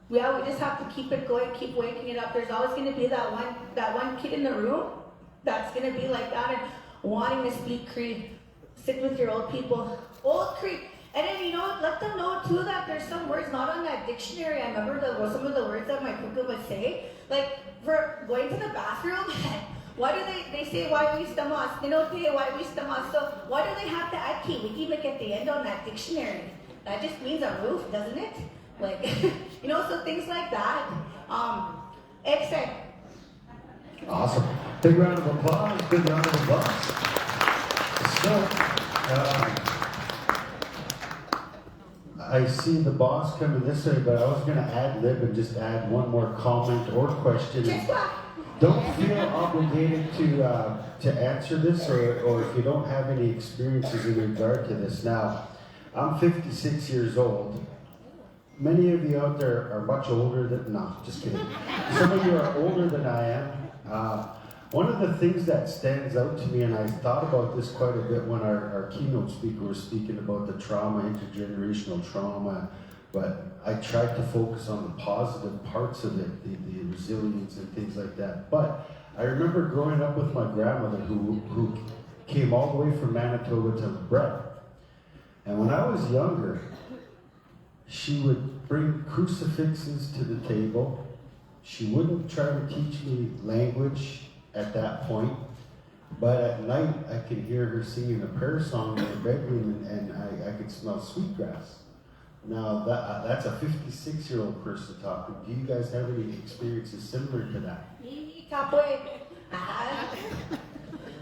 We just have to keep it going, keep waking it up. There's always going to be that one kid in the room that's going to be like that and wanting to speak Cree. Sit with your old people, old Cree. And then, you know, let them know too that there's some words not on that dictionary. I remember some of the words that my kuku would say. Like, for going to the bathroom, why do they say why we stamas? You know, why we stamas? So why do they have to add kiwiki at the end on that dictionary? That just means a roof, doesn't it? Like, you know, so things like that. Except. Awesome. Big round of applause. Big round of applause. So, I see the boss coming this way, but I was going to ad-lib and just add one more comment or question. Don't feel obligated to answer this, or if you don't have any experiences in regard to this. Now, I'm 56 years old. Many of you out there are much older than, no, just kidding. Some of you are older than I am. One of the things that stands out to me, and I thought about this quite a bit when our keynote speaker was speaking about the trauma, intergenerational trauma, but I tried to focus on the positive parts of it, the resilience and things like that. But I remember growing up with my grandmother who came all the way from Manitoba to Brett. And when I was younger, she would bring crucifixes to the table. She wouldn't try to teach me language at that point, but at night I could hear her singing a prayer song in her bedroom, and I could smell sweetgrass. Now that's a 56-year-old person talking. Do you guys have any experiences similar to that?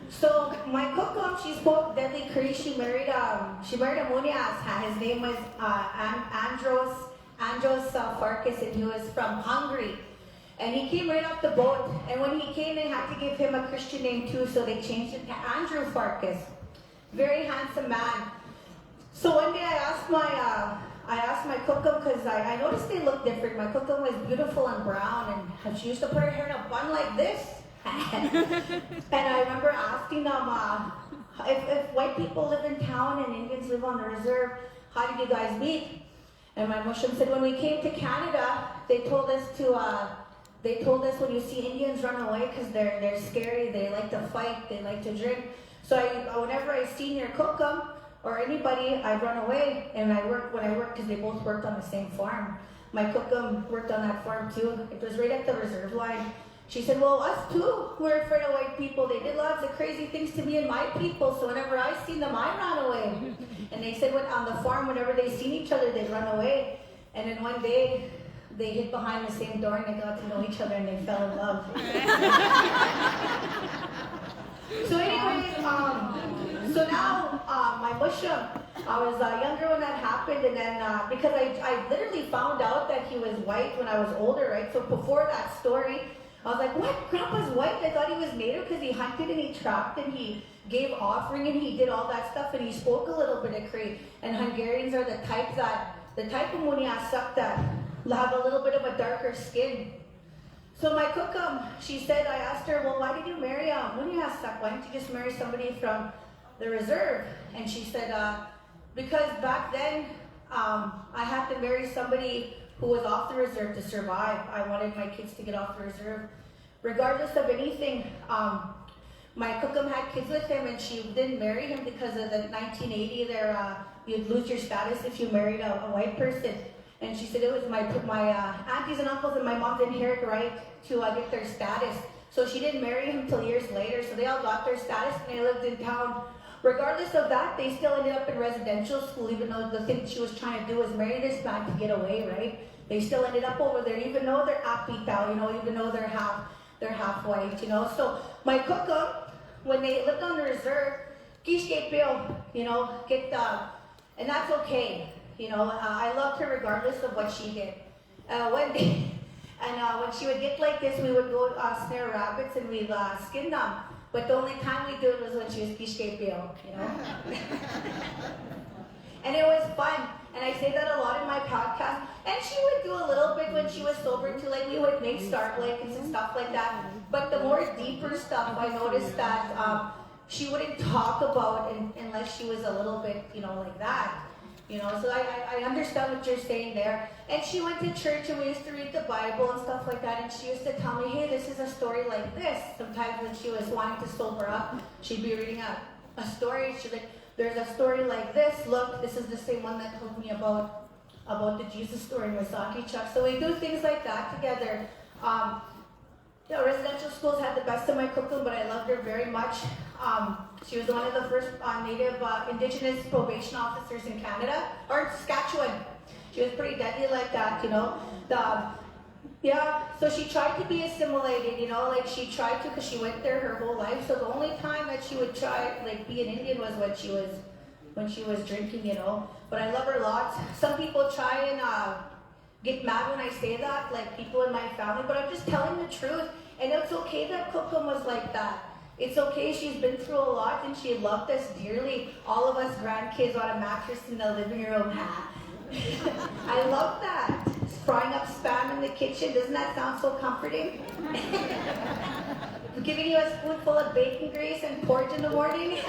So my cook, she spoke deadly Cree. She married a Munias. His name was Andros Farkas, and he was from Hungary. And he came right off the boat. And when he came, they had to give him a Christian name too, so they changed it to Andrew Farkas. Very handsome man. So one day I asked my cookum, because I noticed they looked different. My cookum was beautiful and brown, and she used to put her hair in a bun like this. And I remember asking them if white people live in town and Indians live on the reserve, how did you guys meet? And my Muslim said, when we came to Canada, they told us when you see Indians run away because they're scary, they like to fight, they like to drink. So whenever I seen your cookum or anybody, I'd run away. And when I worked, because they both worked on the same farm. My cookum worked on that farm too. It was right at the reserve line. She said, well, us too, we're afraid of white people. They did lots of crazy things to me and my people, so whenever I seen them, I ran away. And they said on the farm, whenever they seen each other, they'd run away. And then one day, they hid behind the same door and they got to know each other and they fell in love. So anyways, so now my Muslim, I was younger when that happened, and then because I literally found out that he was white when I was older, right? So before that story, I was like, what? Grandpa's white? I thought he was native because he hunted and he trapped and he gave offering and he did all that stuff and he spoke a little bit of Cree. And Hungarians are the type of Muniasak that have a little bit of a darker skin. So my cookum, she said, I asked her, well, why did you marry Muniasak? Why didn't you just marry somebody from the reserve? And she said, because back then, I had to marry somebody who was off the reserve to survive. I wanted my kids to get off the reserve. Regardless of anything, my cookum had kids with him and she didn't marry him because of the 1980 there, you'd lose your status if you married a white person. And she said it was my aunties and uncles and my mom didn't inherit right to get their status. So she didn't marry him until years later. So they all got their status and they lived in town. Regardless of that, they still ended up in residential school, even though the thing she was trying to do was marry this man to get away, right? They still ended up over there, even though they're apitao, even though they're half white, So my cookum, when they lived on the reserve, kishkepil, and that's okay. I loved her regardless of what she did. One day, and when she would get like this, we would go snare rabbits and we'd skin them. But the only time we do it was when she was kishkepil, And it was fun. And I say that a lot in my podcast. And she would do a little bit when she was sober too. Like we would make star blankets and stuff like that. But the more deeper stuff, I noticed that she wouldn't talk about unless she was a little bit, like that. So I understand what you're saying there. And she went to church and we used to read the Bible and stuff like that. And she used to tell me, hey, this is a story like this. Sometimes when she was wanting to sober up, she'd be reading a story. She'd be like, there's a story like this. Look, this is the same one that told me about the Jesus story in Misaki Chuck. So we do things like that together. Residential schools had the best of my cooking, but I loved her very much. She was one of the first Native Indigenous probation officers in Canada, or Saskatchewan. She was pretty deadly like that, so she tried to be assimilated, she tried to, because she went there her whole life. So the only time that she would try, be an Indian was when she was drinking, But I love her lots. Some people try and get mad when I say that, like people in my family, but I'm just telling the truth. And it's okay that Cookum was like that. It's okay, she's been through a lot and she loved us dearly. All of us grandkids on a mattress in the living room. I love that. Frying up spam in the kitchen, doesn't that sound so comforting? Giving you a spoonful of bacon grease and porridge in the morning.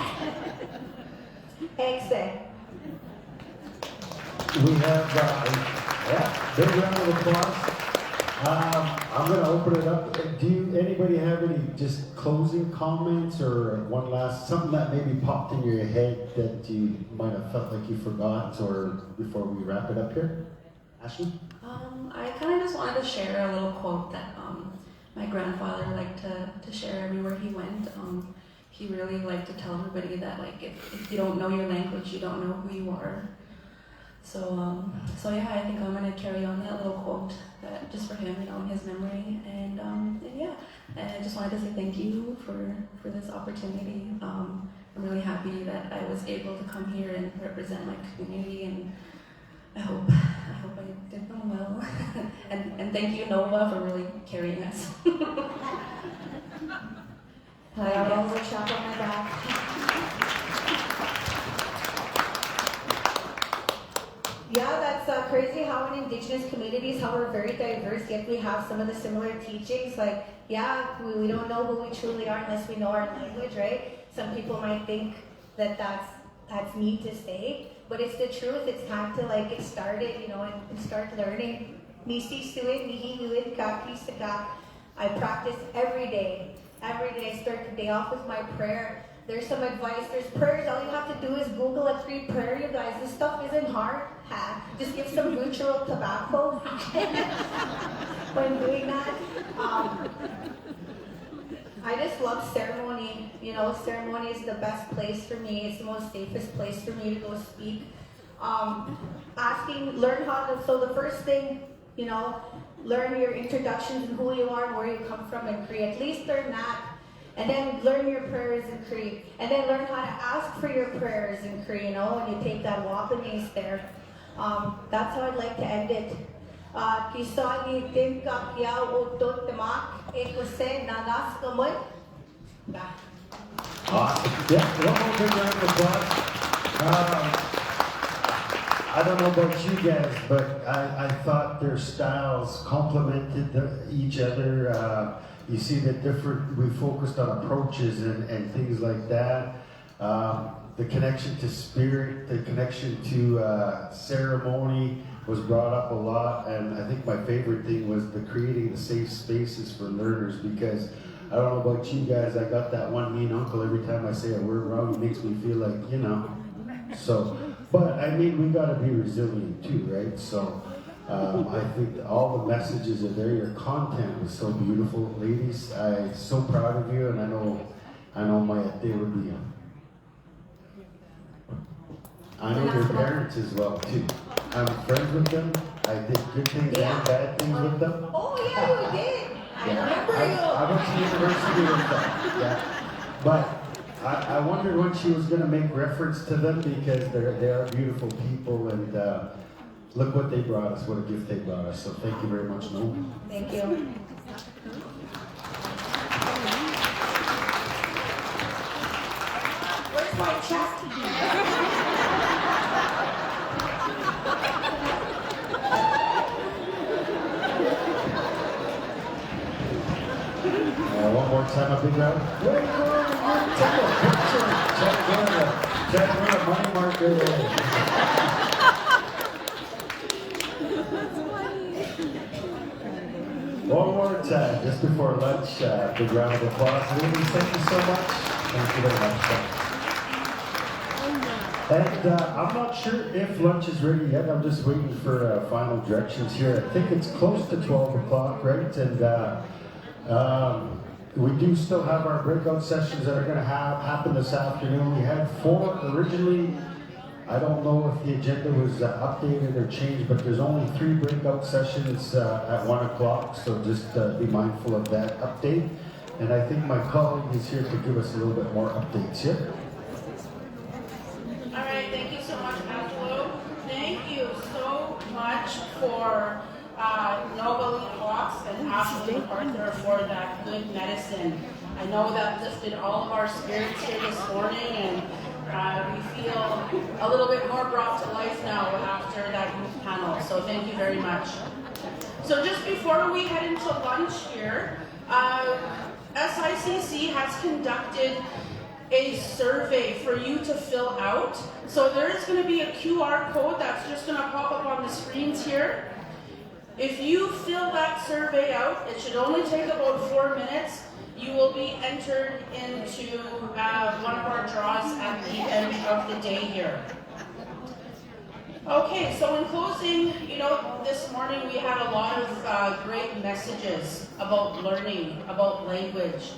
Excellent. We have, big round of applause. I'm going to open it up. Do anybody have any just closing comments or one last, something that maybe popped in your head that you might have felt like you forgot or before we wrap it up here? Ashley? I kind of just wanted to share a little quote that my grandfather liked to share everywhere he went. He really liked to tell everybody that like if you don't know your language, you don't know who you are. So yeah, I think I'm gonna carry on that little quote that just for him, in his memory. And yeah, and I just wanted to say thank you for this opportunity. I'm really happy that I was able to come here and represent my community, and I hope I did them well. and thank you, Nova, for really carrying us. I have all the chop on my back. Yeah, that's crazy how in Indigenous communities, how we're very diverse, yet we have some of the similar teachings. Like, yeah, we don't know who we truly are unless we know our language, right? Some people might think that that's neat to say, but it's the truth. It's time to like get started, and start learning. Nisi suin, nihi nuin, kaki saka. I practice every day. Every day I start the day off with my prayer. There's some advice. There's prayers. All you have to do is Google a 3 prayer, you guys. This stuff isn't hard. Just give some neutral tobacco when doing that. I just love ceremony. Ceremony is the best place for me. It's the most safest place for me to go speak. Learn how to. So the first thing, learn your introductions and who you are and where you come from in Cree. At least learn that. And then learn your prayers in Cree. And then learn how to ask for your prayers in Cree, when you take that wapanis there. That's how I'd like to end it. Kisani timka kiao utot temak ekose nanas kamoy. Awesome. Yeah, one more big round of applause. I don't know about you guys, but I thought their styles complemented each other. You see that we focused on approaches and things like that. The connection to spirit, the connection to ceremony was brought up a lot. And I think my favorite thing was the creating the safe spaces for learners, because I don't know about you guys, I got that one mean uncle every time I say a word wrong, it makes me feel like, So, but I mean, we got to be resilient too, right? So, I think all the messages are there. Your content was so beautiful, ladies. I'm so proud of you, and I know my day would be. I know your parents as well too. I'm friends with them. I did good things and bad things with them. Oh yeah, you did. I remember you. I went to university with them. Yeah, but. I wondered when she was going to make reference to them, because they are beautiful people, and look what they brought us, what a gift they brought us. So thank you very much, Noel. Thank you. Where's my chat? One more time, a big round. Take a picture. Check where the money marker is. One more time, just before lunch. Big round of applause. Ladies, thank you so much. Thank you very much. And I'm not sure if lunch is ready yet. I'm just waiting for final directions here. I think it's close to 12 o'clock, right? And we do still have our breakout sessions that are going to happen this afternoon. We had 4 originally. I don't know if the agenda was updated or changed, but there's only 3 breakout sessions at 1 o'clock, so just be mindful of that update. And I think my colleague is here to give us a little bit more updates here. All right, thank you so much, Angelo. Thank you so much for Nova Lee Hawks and Ashley MacArthur for that good medicine. I know that lifted all of our spirits here this morning, and we feel a little bit more brought to life now after that youth panel, so thank you very much. So just before we head into lunch here, SICC has conducted a survey for you to fill out. So there is going to be a QR code that's just going to pop up on the screens here. If you fill that survey out, it should only take about 4 minutes. You will be entered into one of our draws at the end of the day here. Okay, so in closing, this morning we had a lot of great messages about learning, about language.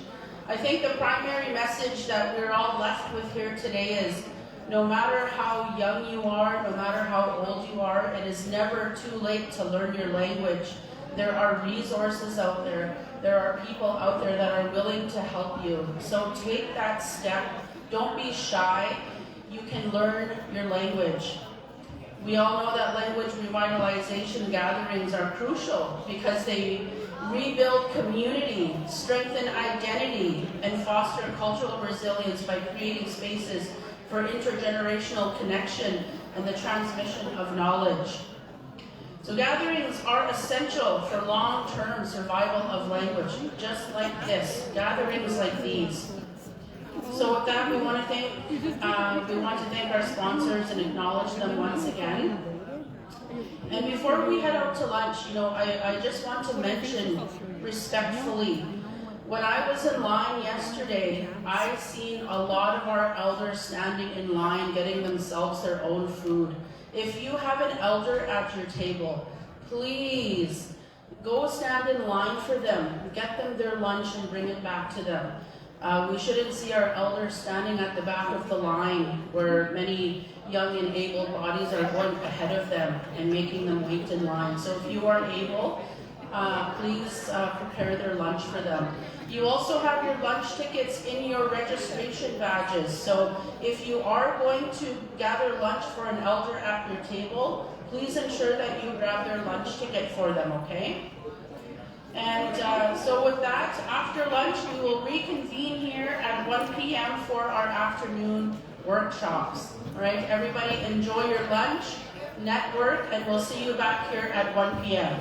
I think the primary message that we're all left with here today is no matter how young you are, no matter how old you are, it is never too late to learn your language. There are resources out there. There are people out there that are willing to help you. So take that step. Don't be shy. You can learn your language. We all know that language revitalization gatherings are crucial because they rebuild community, strengthen identity, and foster cultural resilience by creating spaces for intergenerational connection and the transmission of knowledge. So gatherings are essential for long-term survival of language, just like this, gatherings like these. So with that, we want to thank our sponsors and acknowledge them once again. And before we head out to lunch, I just want to mention respectfully, when I was in line yesterday, I seen a lot of our elders standing in line getting themselves their own food. If you have an elder at your table, please go stand in line for them, get them their lunch and bring it back to them. We shouldn't see our elders standing at the back of the line where many young and able bodies are going ahead of them and making them wait in line. So if you are able, please prepare their lunch for them. You also have your lunch tickets in your registration badges. So if you are going to gather lunch for an elder at your table, please ensure that you grab their lunch ticket for them, okay? And so with that, after lunch, we will reconvene here at 1 p.m. for our afternoon workshops. All right, everybody enjoy your lunch, network, and we'll see you back here at 1 p.m.